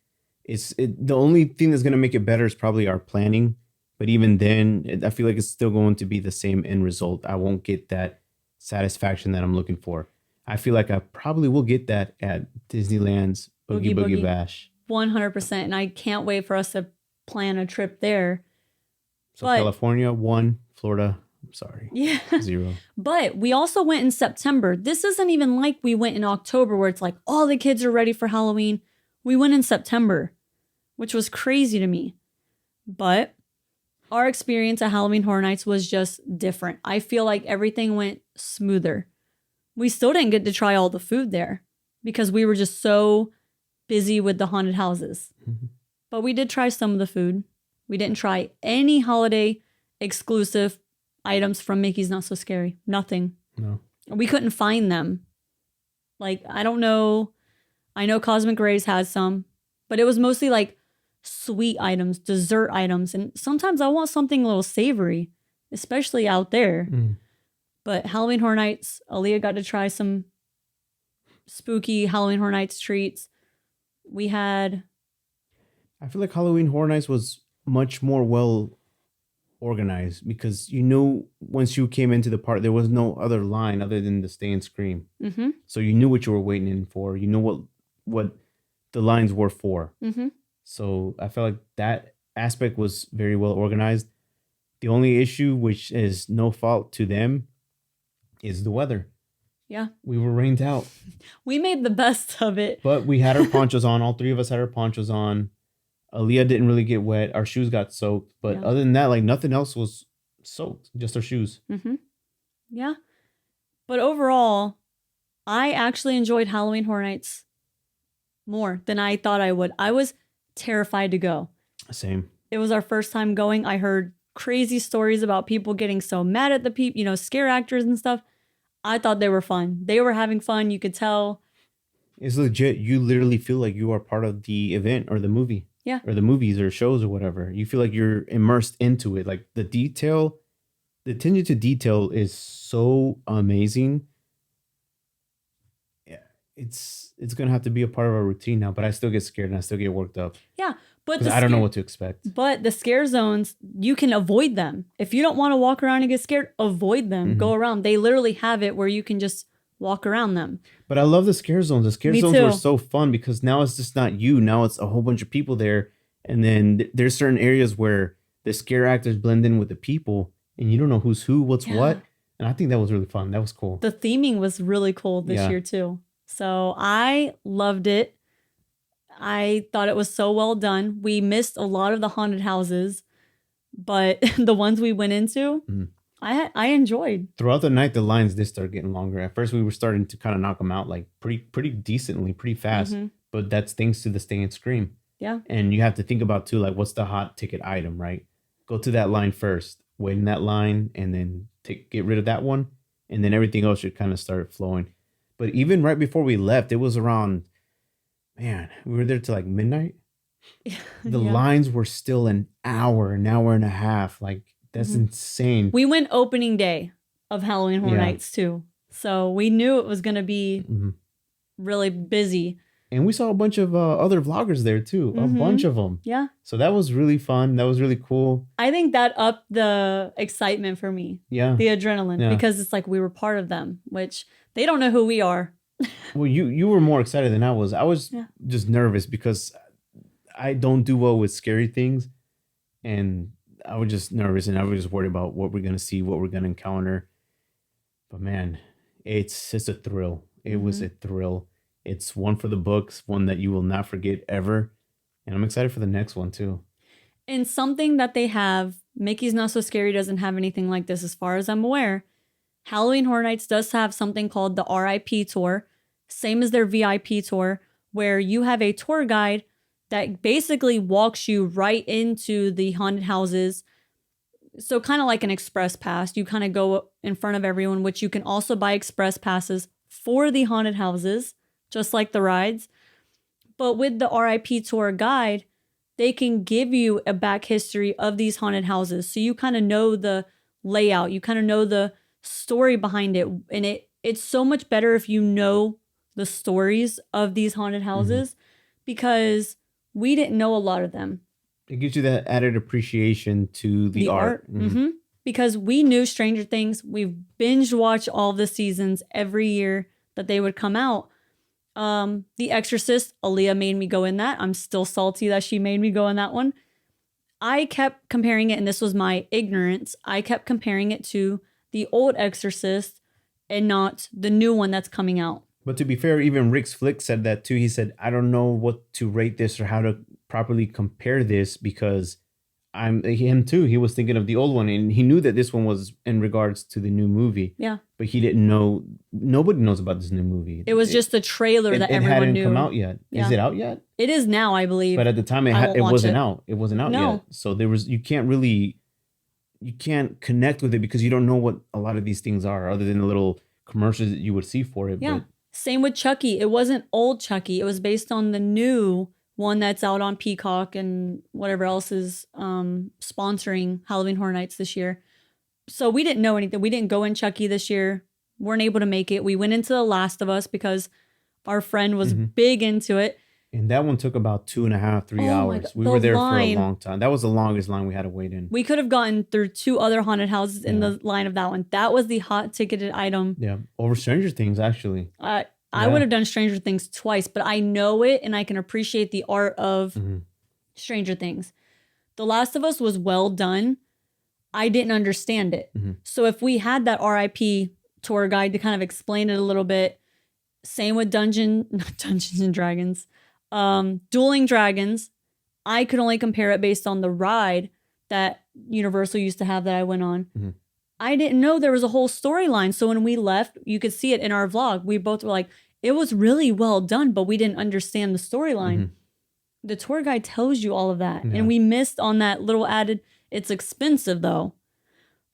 the only thing that's going to make it better is probably our planning. But even then, I feel like it's still going to be the same end result. I won't get that satisfaction that I'm looking for. I feel like I probably will get that at Disneyland's Oogie Boogie Bash.
100%. And I can't wait for us to plan a trip there.
So
But-
California, 1, Florida, I'm sorry,
Yeah.
0.
But we also went in September. This isn't even like we went in October where it's like all the kids are ready for Halloween. We went in September, which was crazy to me. But our experience at Halloween Horror Nights was just different. I feel like everything went smoother. We still didn't get to try all the food there because we were just so busy with the haunted houses.
Mhm.
But we did try some of the food. We didn't try any holiday exclusive items from Mickey's Not So Scary. Nothing.
No.
We couldn't find them. Like, I don't know. I know Cosmic Rays has some, but it was mostly like sweet items, dessert items. And sometimes I want something a little savory, especially out there.
Mm.
But Halloween Horror Nights, Aaliyah got to try some spooky Halloween Horror Nights treats. We had,
I feel like Halloween Horror Nights was much more well organized because once you came into the park, there was no other line other than the Stay and Scream.
mm-hmm,
So you knew what you were waiting in for. You know what the lines were for.
mm-hmm.
So I felt like that aspect was very well organized. The only issue, which is no fault to them, is the weather.
Yeah.
We were rained out,
We made the best of it.
but we had our ponchos on. All three of us had our ponchos on. Aaliyah didn't really get wet. Our shoes got soaked, but
Yeah.
other than that, like nothing else was soaked. Just our shoes.
Mm-hmm. Yeah. But overall, I actually enjoyed Halloween Horror Nights more than I thought I would. I was terrified to go.
Same.
It was our first time going. I heard crazy stories about people getting so mad at the people, scare actors and stuff. I thought they were fun. They were having fun. You could tell.
It's legit. You literally feel like you are part of the event or the movie.
Yeah.
Or the movies or shows or whatever. You feel like you're immersed into it. Like the attention to detail is so amazing. Yeah. It's gonna have to be a part of our routine now, but I still get scared and I still get worked up.
Yeah. But
Because I don't know what to expect.
But the scare zones, you can avoid them. If you don't want to walk around and get scared, avoid them.
Mhm.
Go around. They literally have it where you can just walk around them.
But I love the scare zones. The scare
Me
zones were
too.
so fun because now it's just not you. Now it's a whole bunch of people there. And then there's certain areas where the scare actors blend in with the people and you don't know who's who, what's what. And I think that was really fun. That was cool.
The theming was really cool this year too. So I loved it. I thought it was so well done. We missed a lot of the haunted houses, but the ones we went into, I enjoyed.
Throughout the night, the lines did start getting longer. At first, we were starting to kind of knock them out like pretty decently, pretty fast. But that's thanks to the Stay and Scream.
Yeah.
And you have to think about too, like what's the hot ticket item, right? Go to that line first, wait in that line, and then get rid of that one, and then everything else should kind of start flowing. But even right before we left, it was around, man, we were there till like midnight. The lines were still an hour and a half. Like that's insane.
We went opening day of Halloween Horror Nights too. So we knew it was going to be really busy.
And we saw a bunch of other vloggers there too. A bunch of them.
Yeah.
So that was really fun. That was really cool.
I think that upped the excitement for me.
Yeah.
The adrenaline. Because it's like we were part of them, which they don't know who we are.
Well, you were more excited than I was. I was just nervous because I don't do well with scary things. And I was just nervous and I was just worried about what we're going to see, what we're going to encounter. But man, it's a thrill. It was a thrill. It's one for the books, one that you will not forget ever. And I'm excited for the next one too.
And something that they have, Mickey's Not So Scary doesn't have anything like this as far as I'm aware. Halloween Horror Nights does have something called the RIP tour, same as their VIP tour, where you have a tour guide that basically walks you right into the haunted houses. So kind of like an express pass. You kind of go in front of everyone, which you can also buy express passes for the haunted houses, just like the rides. But with the RIP tour guide, they can give you a back history of these haunted houses. So you kind of know the layout. You kind of know the story behind it. And it's so much better if you know the stories of these haunted houses because we didn't know a lot of them.
It gives you that added appreciation to the art.
Because we knew Stranger Things. We've binge watched all the seasons every year that they would come out. The Exorcist, Aaliyah made me go in that. I'm still salty that she made me go in that one. I kept comparing it, and this was my ignorance. I kept comparing it to the old Exorcist and not the new one that's coming out.
But to be fair, even Rick's Flick said that too. He said, I don't know what to rate this or how to properly compare this because him too. He was thinking of the old one and he knew that this one was in regards to the new movie.
Yeah.
But he didn't know. Nobody knows about this new movie.
It was just a trailer that everyone knew.
It hadn't come out yet. Yeah. Is it out yet?
It is now, I believe.
But at the time, it wasn't out. It wasn't out yet. So you can't connect with it because you don't know what a lot of these things are other than the little commercials that you would see for it.
Yeah.
But
same with Chucky. It wasn't old Chucky. It was based on the new one that's out on Peacock and whatever else is sponsoring Halloween Horror Nights this year. So we didn't know anything. We didn't go in Chucky this year. Weren't able to make it. We went into The Last of Us because our friend was big into it.
And that one took about 2.5, 3 hours. We were there for a long time. That was the longest line we had to wait in.
We could have gotten through 2 other haunted houses in the line of that one. That was the hot ticketed item.
Yeah. Over Stranger Things, actually.
I would have done Stranger Things twice, but I know it and I can appreciate the art of Stranger Things. The Last of Us was well done. I didn't understand it. So if we had that RIP tour guide to kind of explain it a little bit, same with Dungeons and Dragons, Dueling Dragons, I could only compare it based on the ride that Universal used to have that I went on. I didn't know there was a whole storyline. So when we left, you could see it in our vlog. We both were like, it was really well done, but we didn't understand the storyline. The tour guide tells you all of that.
Yeah.
And we missed on that little added, it's expensive though.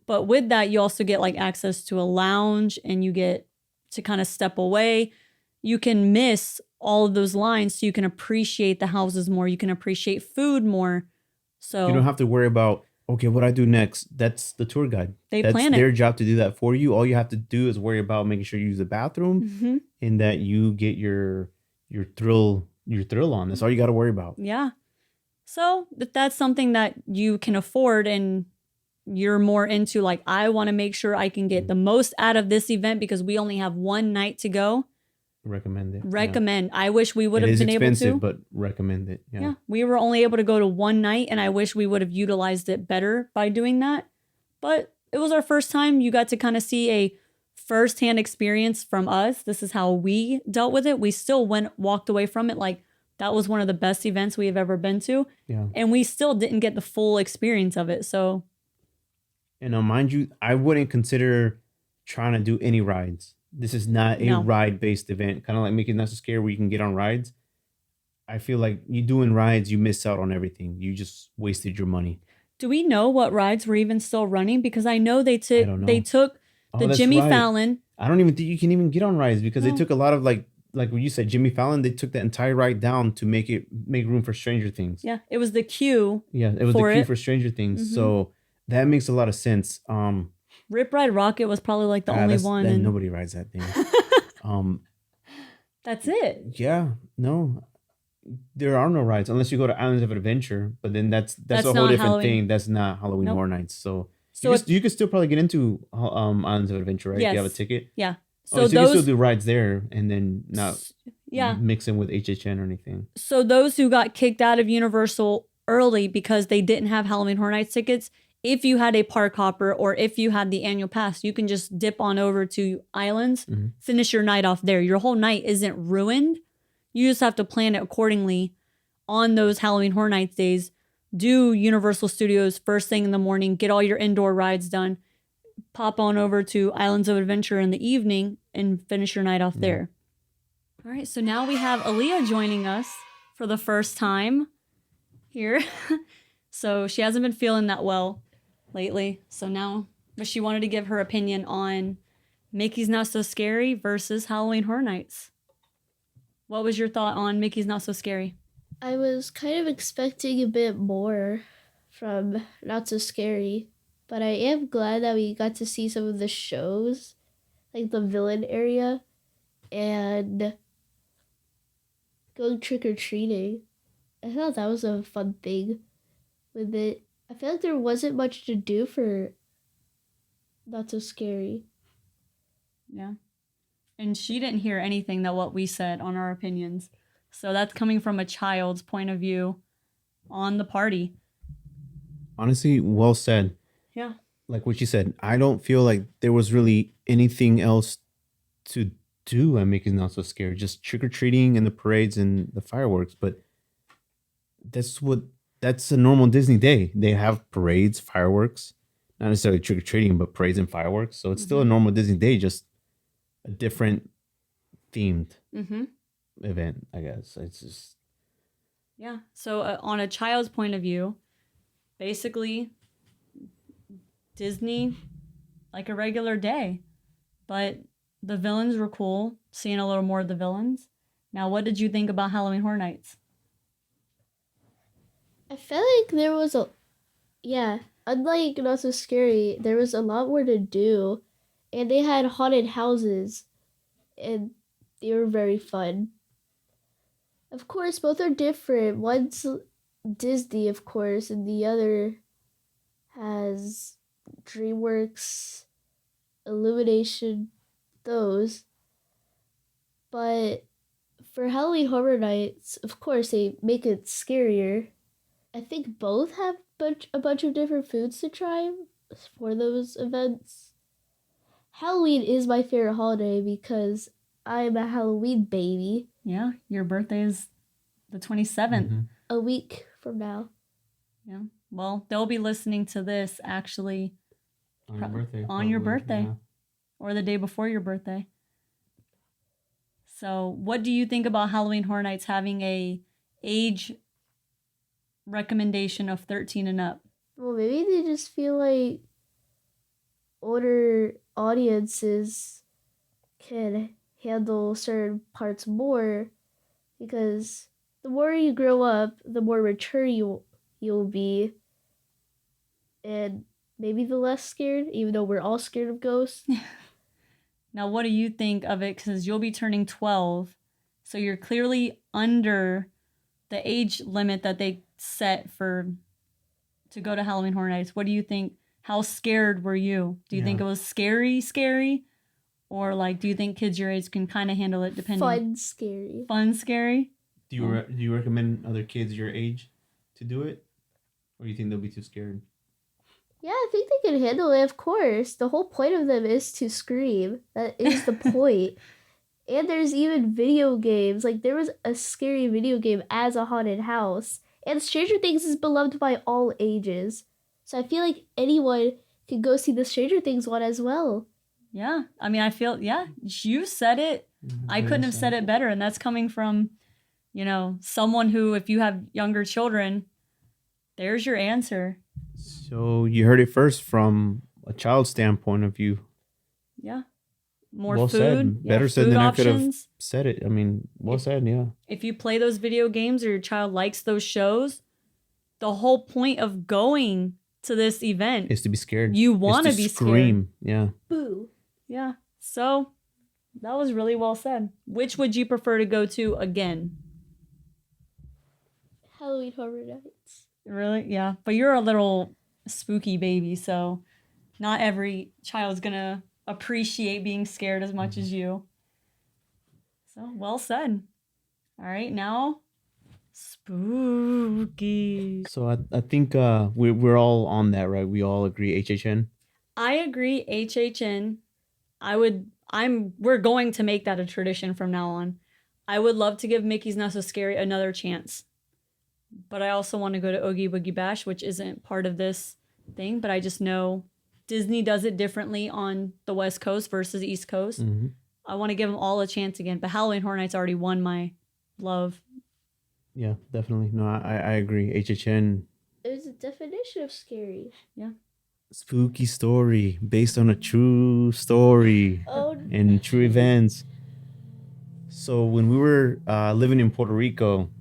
But with that, you also get like access to a lounge and you get to kind of step away. You can miss all of those lines so you can appreciate the houses more. You can appreciate food more. So
you don't have to worry about, okay, what I do next. That's the tour guide. That's
plan it.
their job to do that for you. All you have to do is worry about making sure you use the bathroom and that you get your thrill on. That's all you got to worry about.
Yeah. So if that's something that you can afford and you're more into like, I want to make sure I can get the most out of this event because we only have one night to go.
Recommend it.
Recommend. I wish we would
It
have
is
been able to.
expensive, but recommend it.
Yeah, we were only able to go to one night, and I wish we would have utilized it better by doing that. But it was our first time. You got to kind of see a firsthand experience from us. This is how we dealt with it. We still walked away from it like that was one of the best events we have ever been to.
Yeah.
And we still didn't get the full experience of it. So.
And mind you, I wouldn't consider trying to do any rides. This is not a ride-based event, kind of like Mickey's Not So Scary where you can get on rides. I feel like you doing rides, you miss out on everything. You just wasted your money.
Do we know what rides were even still running? Because I know they took the Jimmy Fallon.
I don't even think you can even get on rides because they took a lot of like what you said, Jimmy Fallon. They took the entire ride down to make room for Stranger Things.
Yeah, it was the queue.
Yeah, it was the queue for Stranger Things. Mm-hmm. So that makes a lot of sense.
Rip Ride Rocket was probably like the only one.
And nobody rides that thing.
That's it.
Yeah, no. There are no rides unless you go to Islands of Adventure, but then that's a whole different
Halloween.
thing. That's not Halloween Horror Nights. So you could still probably get into Islands of Adventure, right?
Yes.
If you have a ticket.
Yeah.
So you can still do rides there and then not mix in with HHN or anything.
So those who got kicked out of Universal early because they didn't have Halloween Horror Nights tickets, if you had a park hopper or if you had the annual pass, you can just dip on over to Islands, finish your night off there. Your whole night isn't ruined. You just have to plan it accordingly on those Halloween Horror Nights days. Do Universal Studios first thing in the morning, get all your indoor rides done, pop on over to Islands of Adventure in the evening and finish your night off there. All right, so now we have Aaliyah joining us for the first time here. So she hasn't been feeling that well lately. But she wanted to give her opinion on Mickey's Not So Scary versus Halloween Horror Nights. What was your thought on Mickey's Not So Scary?
I was kind of expecting a bit more from Not So Scary, but I am glad that we got to see some of the shows, like the villain area, and going trick-or-treating. I thought that was a fun thing with it. I feel like there wasn't much to do for Not So Scary.
Yeah. And she didn't hear anything that what we said on our opinions. So that's coming from a child's point of view on the party.
Honestly, well said.
Yeah.
Like what you said, I don't feel like there was really anything else to do at Mickey's Not So Scary. Just trick-or-treating and the parades and the fireworks. But that's a normal Disney day. They have parades, fireworks. Not necessarily trick-or-treating, but parades and fireworks. So it's still a normal Disney day, just a different themed event, I guess. It's just...
Yeah. So on a child's point of view, basically Disney, like a regular day. But the villains were cool, seeing a little more of the villains. Now, what did you think about Halloween Horror Nights?
I felt like there was unlike Not So Scary, there was a lot more to do. And they had haunted houses, and they were very fun. Of course, both are different. One's Disney, of course, and the other has DreamWorks, Illumination, those. But for Halloween Horror Nights, of course, they make it scarier. I think both have a bunch of different foods to try for those events. Halloween is my favorite holiday because I'm a Halloween baby.
Yeah, your birthday is the 27th.
A week from now.
Yeah. Well, they'll be listening to this actually
on your birthday. Yeah.
Or the day before your birthday. So what do you think about Halloween Horror Nights having a age recommendation of 13 and up?
Well, maybe they just feel like older audiences can handle certain parts more, because the more you grow up, the more mature you'll be, and maybe the less scared, even though we're all scared of ghosts.
Now, what do you think of it? Because you'll be turning 12, so you're clearly under the age limit that they set to go to Halloween Horror Nights. What do you think How scared were you? Do you think it was scary? Or like, do you think kids your age can kind of handle it depending?
Fun, scary.
Fun, scary?
Do you recommend other kids your age to do it? Or you think they'll be too scared?
Yeah, I think they can handle it, of course. The whole point of them is to scream. That is the point. And there's even video games. Like, there was a scary video game as a haunted house. And Stranger Things is beloved by all ages. So I feel like anyone can go see the Stranger Things one as well.
Yeah. I mean, I feel, you said it. I couldn't have said it better. And that's coming from, someone who, if you have younger children, there's your answer.
So you heard it first from a child's standpoint of view.
Yeah. More
well
food.
Said. Better said
food
than
options.
I could have said it. I mean, said, yeah.
If you play those video games or your child likes those shows, the whole point of going to this event
is to be scared.
You want to be
scream.
scared.
Yeah.
Boo.
Yeah. So that was really well said. Which would you prefer to go to again?
Halloween Horror Nights.
Really? Yeah. But you're a little spooky baby, so not every child's going to appreciate being scared as much as you. So, well said. All right, now spooky.
So I think we're all on that, right? We all agree HHN.
I agree HHN. We're going to make that a tradition from now on. I would love to give Mickey's Not So Scary another chance. But I also want to go to Oogie Boogie Bash, which isn't part of this thing, but I just know Disney does it differently on the West Coast versus East Coast.
Mm-hmm.
I want to give them all a chance again, but Halloween Horror Nights already won my love.
Yeah, definitely. No, I agree. HHN.
There's a definition of scary.
Yeah.
Spooky story based on a true story and true events. So when we were living in Puerto Rico,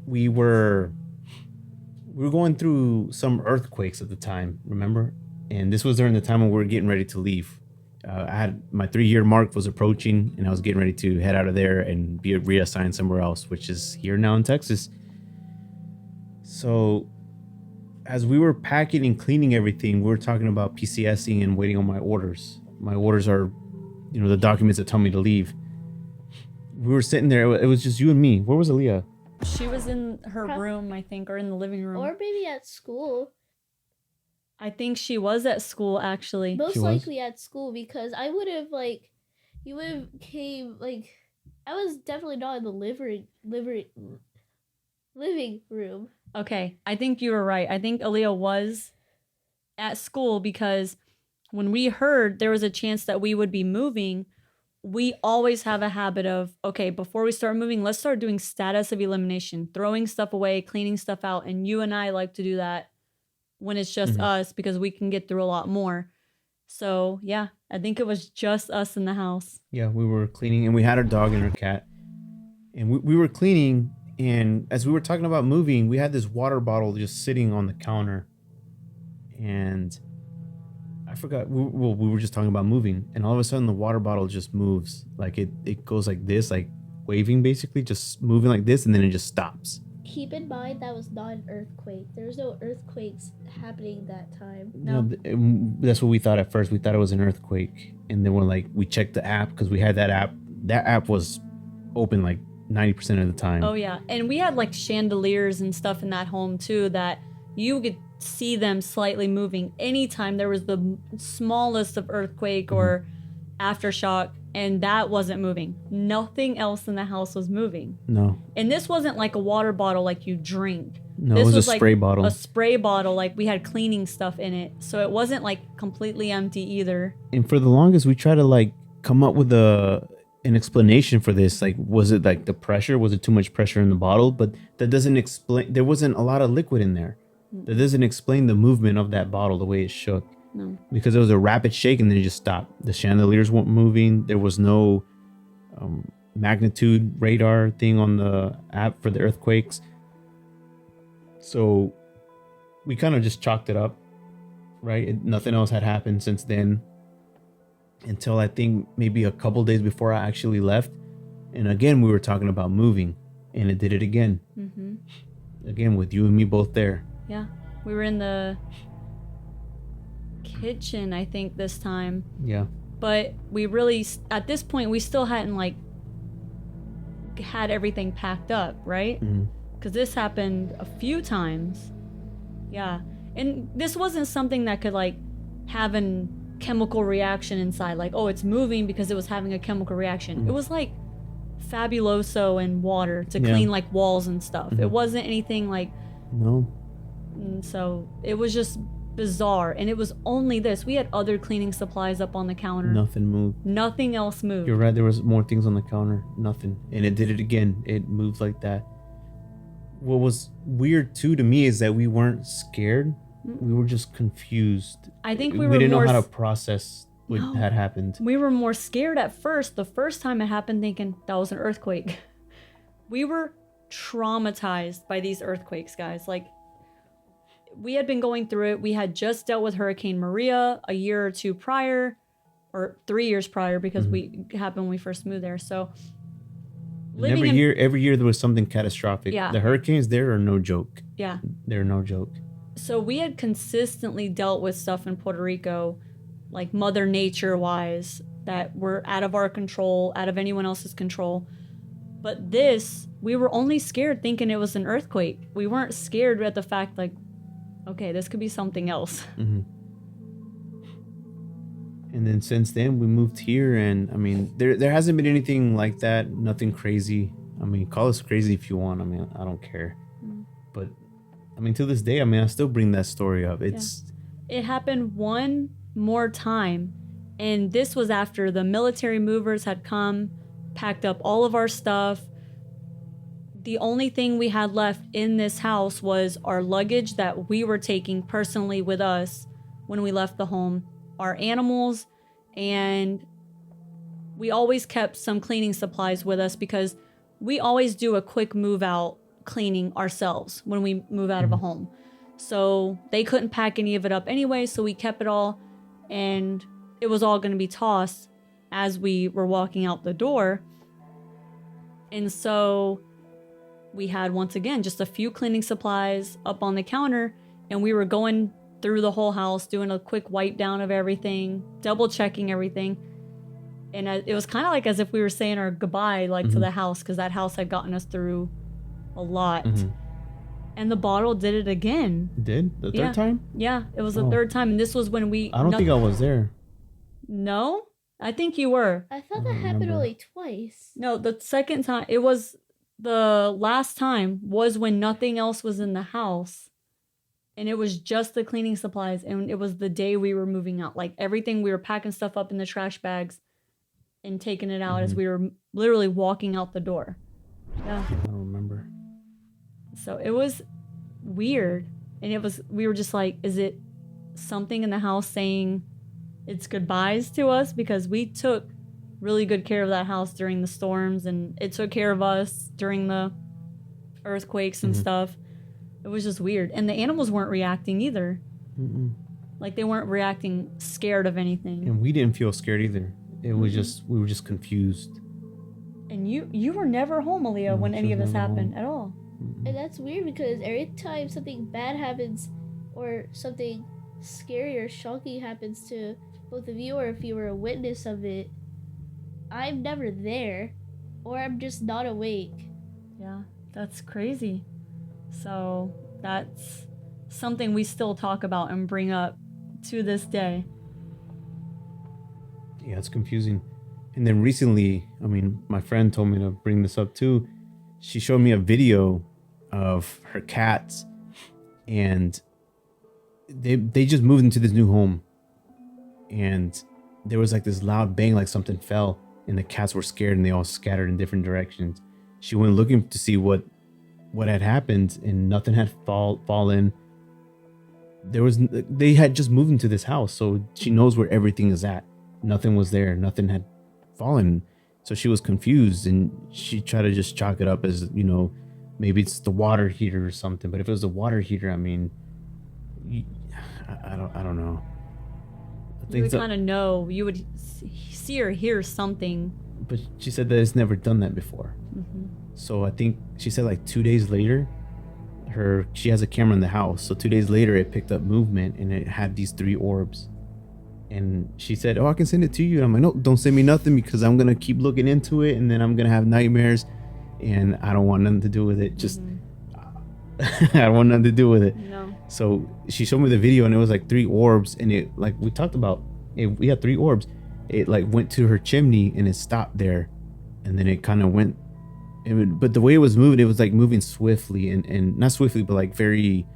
we were going through some earthquakes at the time, remember? And this was during the time when we were getting ready to leave. I had my 3-year mark was approaching, and I was getting ready to head out of there and be reassigned somewhere else, which is here now in Texas. So as we were packing and cleaning everything, we were talking about PCSing and waiting on my orders. My orders are, the documents that tell me to leave. We were sitting there. It was just you and me. Where was Aaliyah?
She was in her room, I think, or in the living room.
Or maybe at school.
I think she was at school, actually.
Most likely at school, because I would have, you would have came, I was definitely not in the living room.
Okay, I think you were right. I think Aaliyah was at school because when we heard there was a chance that we would be moving, we always have a habit of, okay, before we start moving, let's start doing status of elimination, throwing stuff away, cleaning stuff out. And you and I like to do that when it's just us because we can get through a lot more. So, yeah, I think it was just us in the house.
Yeah, we were cleaning and we had our dog and our cat. And we were cleaning. And as we were talking about moving, we had this water bottle just sitting on the counter. And I forgot. We were just talking about moving. And all of a sudden, the water bottle just moves. Like it goes like this, like waving basically, just moving like this. And then it just stops.
Keep in mind that was not an earthquake. There was no earthquakes happening that time.
No.
That's what we thought at first. We thought it was an earthquake. And then we checked the app because we had that app. That app was open like 90% of the time.
Oh, yeah. And we had like chandeliers and stuff in that home too that you could see them slightly moving anytime there was the smallest of earthquake or aftershock, and that wasn't moving. Nothing else in the house was moving.
No.
And this wasn't like a water bottle like you drink.
No,
this
it was a
like
spray bottle.
A spray bottle, like we had cleaning stuff in it. So it wasn't like completely empty either.
And for the longest, we tried to come up with an explanation for this. Like, was it like the pressure? Was it too much pressure in the bottle? But that doesn't explain. There wasn't a lot of liquid in there. That doesn't explain the movement of that bottle, the way it shook.
No.
Because it was a rapid shake and then it just stopped. The chandeliers weren't moving. There was no magnitude radar thing on the app for the earthquakes. So we kind of just chalked it up, right? Nothing else had happened since then until I think maybe a couple days before I actually left. And again, we were talking about moving and it did it again. Again, with you and me both there.
Yeah. We were in the kitchen, I think, this time.
Yeah.
But we really, at this point, we still hadn't like had everything packed up, right? Because this happened a few times. Yeah. And this wasn't something that could like have a chemical reaction inside, like, oh, it's moving because it was having a chemical reaction. It was like Fabuloso and water to clean like walls and stuff. It wasn't anything like,
No.
and so it was just bizarre. And it was only this. We had other cleaning supplies up on the counter.
Nothing moved.
Nothing else moved.
You're right. There was more things on the counter. Nothing. And it did it again. It moved like that. What was weird too to me is that we weren't scared. We were just confused.
I think
we didn't know how to process what had happened.
We were more scared at first. The first time it happened, thinking that was an earthquake. We were traumatized by these earthquakes, guys. Like, we had been going through it. We had just dealt with Hurricane Maria a year or two prior, or 3 years prior, because we happened when we first moved there. So
Every year there was something catastrophic.
Yeah.
The hurricanes there are no joke.
Yeah.
They're no joke.
So we had consistently dealt with stuff in Puerto Rico, like Mother Nature wise, that were out of our control, out of anyone else's control. But this, we were only scared thinking it was an earthquake. We weren't scared at the fact like, okay, this could be something else.
And then since then we moved here, and I mean there hasn't been anything like that. Nothing crazy. I mean, call us crazy if you want. I mean, I don't care. But I mean, to this day, I mean, I still bring that story up.
It happened one more time, and this was after the military movers had come, packed up all of our stuff. The only thing we had left in this house was our luggage that we were taking personally with us when we left the home, our animals, and we always kept some cleaning supplies with us because we always do a quick move out cleaning ourselves when we move out of a home. So they couldn't pack any of it up anyway, so we kept it all, and it was all going to be tossed as we were walking out the door. And so we had, once again, just a few cleaning supplies up on the counter, and we were going through the whole house, doing a quick wipe down of everything, double checking everything. And it was kind of like as if we were saying our goodbye, like to the house, because that house had gotten us through a lot. And the bottle did it again.
Did? The third time?
Yeah, it was the third time. And this was when
I don't think I was there.
No? I think you were.
I thought that happened only twice.
No, the second time, it was the last time was when nothing else was in the house. And it was just the cleaning supplies. And it was the day we were moving out. Like everything, we were packing stuff up in the trash bags and taking it out as we were literally walking out the door. Yeah.
I don't remember.
So it was weird. And we were just like, is it something in the house saying its goodbyes to us? Because we took really good care of that house during the storms, and it took care of us during the earthquakes and stuff. It was just weird. And the animals weren't reacting either. Like they weren't reacting scared of anything.
And we didn't feel scared either. It was just, we were just confused.
And you were never home, Aaliyah, when any of this happened at all.
And that's weird because every time something bad happens or something scary or shocking happens to both of you, or if you were a witness of it, I'm never there, or I'm just not awake.
Yeah, that's crazy. So that's something we still talk about and bring up to this day.
Yeah, it's confusing. And then recently, I mean, my friend told me to bring this up too. She showed me a video of her cats, and they just moved into this new home, and there was like this loud bang, like something fell, and the cats were scared and they all scattered in different directions. She went looking to see what had happened, and nothing had fallen. They had just moved into this house, so she knows where everything is at. Nothing was there. Nothing had fallen. So she was confused, and she tried to just chalk it up as, you know, maybe it's the water heater or something. But if it was the water heater, I mean, I don't know.
You would kind of know. You would see or hear something.
But she said that it's never done that before. So I think she said like 2 days later, she has a camera in the house. So 2 days later, it picked up movement, and it had these 3 orbs And she said, "Oh, I can send it to you." And I'm like, "No, don't send me nothing because I'm gonna keep looking into it, and then I'm gonna have nightmares, and I don't want nothing to do with it. Just I don't want nothing to do with it."
No.
So she showed me the video, and it was like 3 orbs, and it, like we talked about, we had 3 orbs. It like went to her chimney, and it stopped there, and then it kind of went. But the way it was moving, it was like moving swiftly, and not swiftly, but like very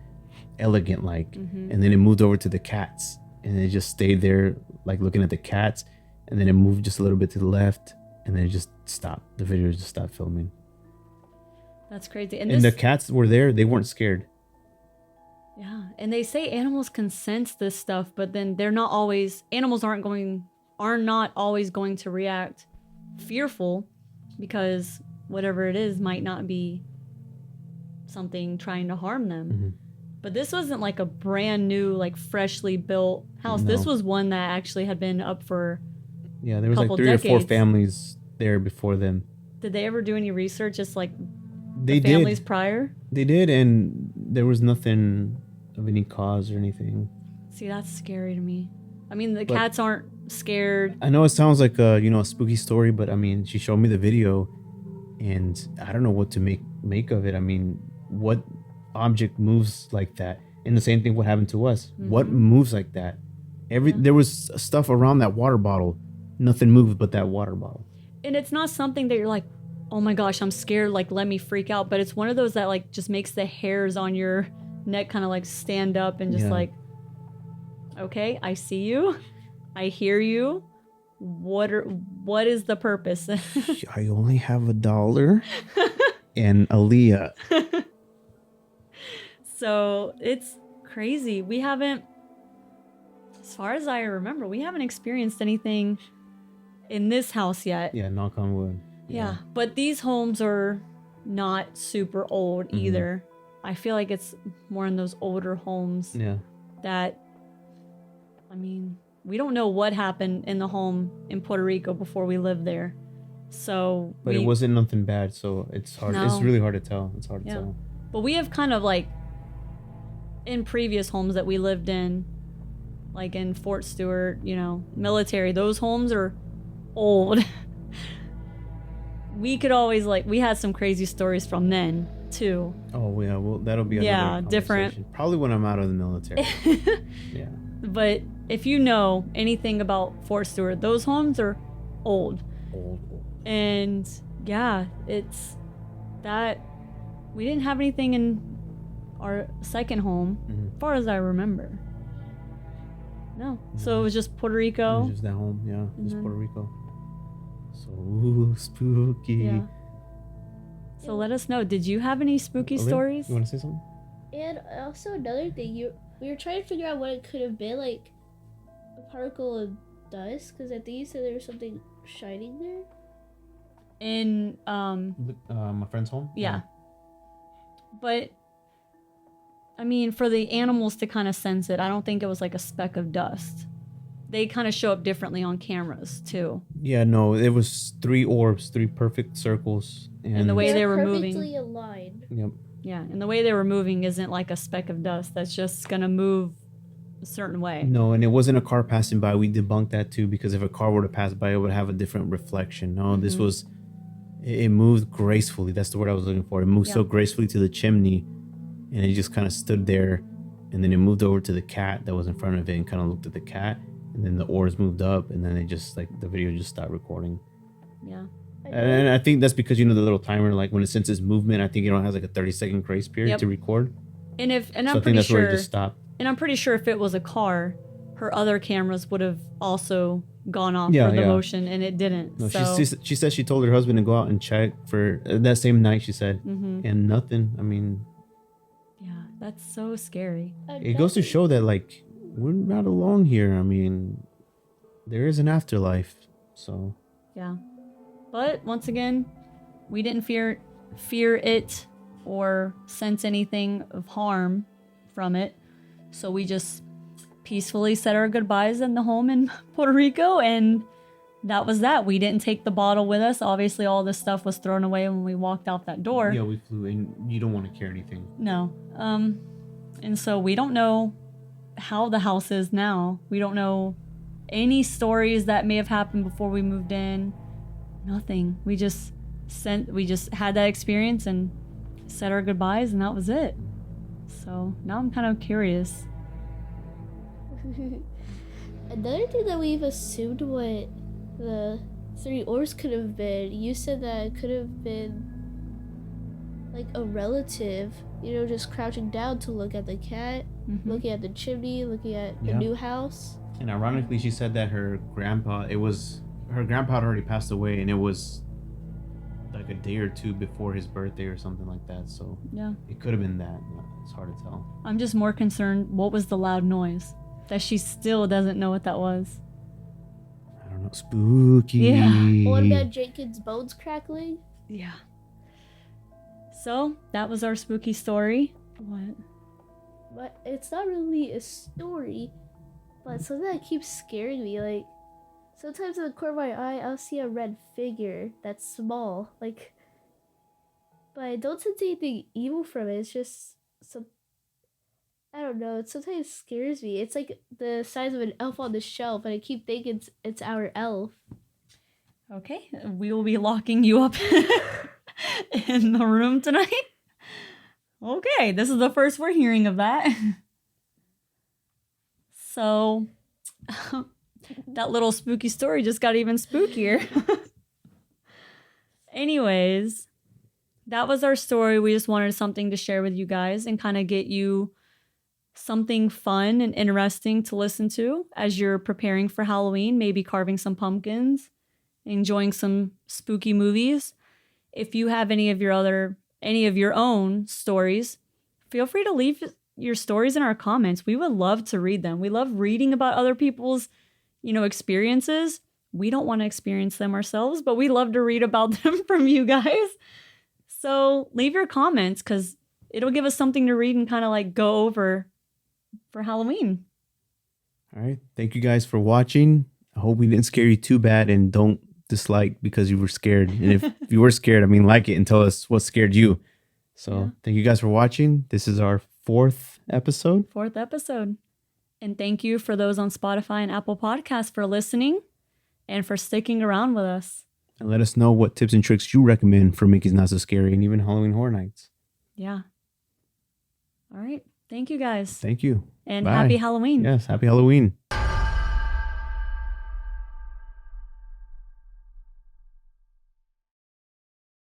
elegant, like. And then it moved over to the cats, and it just stayed there, like looking at the cats, and then it moved just a little bit to the left, and then it just stopped. The video just stopped filming.
That's crazy.
And the cats were there; they weren't scared.
Yeah, and they say animals can sense this stuff, but then they're not always. Animals are not always going to react fearful, because whatever it is might not be something trying to harm them. But this wasn't like a brand new, like freshly built house.
No.
This was one that actually had been up for
Yeah, there was like
couple
3 or 4
decades.
families there before them.
Did they ever do any research, just like
They
the families
did.
prior?
They did, and there was nothing of any cause or anything.
See, that's scary to me. I mean, the
But-
cats aren't scared.
I know it sounds like a a spooky story, but I mean, she showed me the video, and I don't know what to make of it. I mean, what object moves like that? And the same thing what happened to us. What moves like that? There was stuff around that water bottle. Nothing moved but that water bottle.
And it's not something that you're like, oh my gosh, I'm scared, like let me freak out. But it's one of those that like just makes the hairs on your neck kind of like stand up and just
Yeah.
like, okay, I see you, I hear you. What is the purpose?
I only have $1 and Aaliyah.
So it's crazy. We haven't, as far as I remember, we haven't experienced anything in this house yet.
Yeah, knock on wood.
Yeah, but these homes are not super old either. I feel like it's more in those older homes
Yeah.
that, I mean, we don't know what happened in the home in Puerto Rico before we lived there. So,
But it wasn't nothing bad, so it's hard.
No.
It's really hard to tell. It's hard to
Yeah.
tell.
But we have kind of like, in previous homes that we lived in, like in Fort Stewart, military, those homes are old. We could always we had some crazy stories from then too.
Oh yeah, well that'll be
Yeah,
another
different.
conversation. Probably when I'm out of the military. Yeah.
But if you know anything about Fort Stewart, those homes are old.
Old.
And yeah, it's that we didn't have anything in our second home, as far as I remember. No. So it was just Puerto
It
Rico.
was just that home, yeah. Just
then-
Puerto Rico. So spooky.
Yeah. So let us know. Did you have any spooky
Aaliyah,
stories?
You want to say something?
And also another thing, we were trying to figure out what it could have been, like a particle of dust, because I think you said there was something shining there.
In
My friend's home?
yeah. But I mean, for the animals to kind of sense it, I don't think it was like a speck of dust. They kind of show up differently on cameras too.
Yeah, no, it was 3 orbs, 3 perfect circles.
And the way they
They're
were moving.
perfectly aligned.
Yep.
Yeah, and the way they were moving isn't like a speck of dust that's just gonna move a certain way.
No, and it wasn't a car passing by. We debunked that too, because if a car were to pass by, it would have a different reflection. No, this was, it moved gracefully. That's the word I was looking for. It moved so
Yeah.
gracefully to the chimney, and it just kind of stood there, and then it moved over to the cat that was in front of it and kind of looked at the cat, and then the oars moved up, and then it just the video just stopped recording.
Yeah.
And I think that's because the little timer, like when it senses movement, I think it only has like a 30-second grace period
Yep.
to record.
And
So
I'm
I think
pretty
that's where it
sure,
just stopped.
and I'm pretty sure if it was a car, her other cameras would have also gone off
Yeah,
for the
yeah.
motion, and it didn't.
No,
so
she said she told her husband to go out and check for that same night. She said,
Mm-hmm.
and nothing. I mean,
yeah, that's so scary.
it goes to show that we're not alone here. I mean, there is an afterlife. So
Yeah. But once again, we didn't fear it or sense anything of harm from it. So we just peacefully said our goodbyes in the home in Puerto Rico, and that was that. We didn't take the bottle with us. Obviously, all this stuff was thrown away when we walked out that door.
yeah, we flew in. You don't want to carry anything.
No. And so we don't know how the house is now. We don't know any stories that may have happened before we moved in. Nothing. We just had that experience and said our goodbyes, and that was it. So now I'm kind of curious.
Another thing that we've assumed what the three orbs could have been, you said that it could have been like a relative, just crouching down to look at the cat, looking at the chimney, looking at the new house.
And ironically, she said that her grandpa had already passed away, and it was like a day or two before his birthday or something like that. So
yeah,
it could have been that. It's hard to tell.
I'm just more concerned, what was the loud noise that she still doesn't know what that was?
I don't know. Spooky.
Yeah.
What about Jenkins' bones crackling?
Yeah. So that was our spooky story. What?
But it's not really a story, but something that keeps scaring me. Like, sometimes in the corner of my eye, I'll see a red figure that's small. Like, but I don't sense anything evil from it. It's just I don't know. It sometimes scares me. It's like the size of an elf on the shelf, and I keep thinking it's our elf.
Okay, we will be locking you up in the room tonight. Okay, this is the first we're hearing of that. So, that little spooky story just got even spookier. Anyways, that was our story. We just wanted something to share with you guys and kind of get you something fun and interesting to listen to as you're preparing for Halloween, maybe carving some pumpkins, enjoying some spooky movies. If you have any of your own stories, feel free to leave your stories in our comments. We would love to read them. We love reading about other people's, experiences. We don't want to experience them ourselves, but we love to read about them from you guys. So leave your comments, because it'll give us something to read and kind of like go over for Halloween.
All right. Thank you guys for watching. I hope we didn't scare you too bad, and don't dislike because you were scared. And if you were scared, like it and tell us what scared you. So Thank you guys for watching. This is our fourth episode.
And thank you for those on Spotify and Apple Podcasts for listening and for sticking around with us.
And let us know what tips and tricks you recommend for Mickey's Not So Scary and even Halloween Horror Nights.
Yeah. All right. Thank you guys.
Thank you.
And
Bye.
happy Halloween.
Yes, happy Halloween.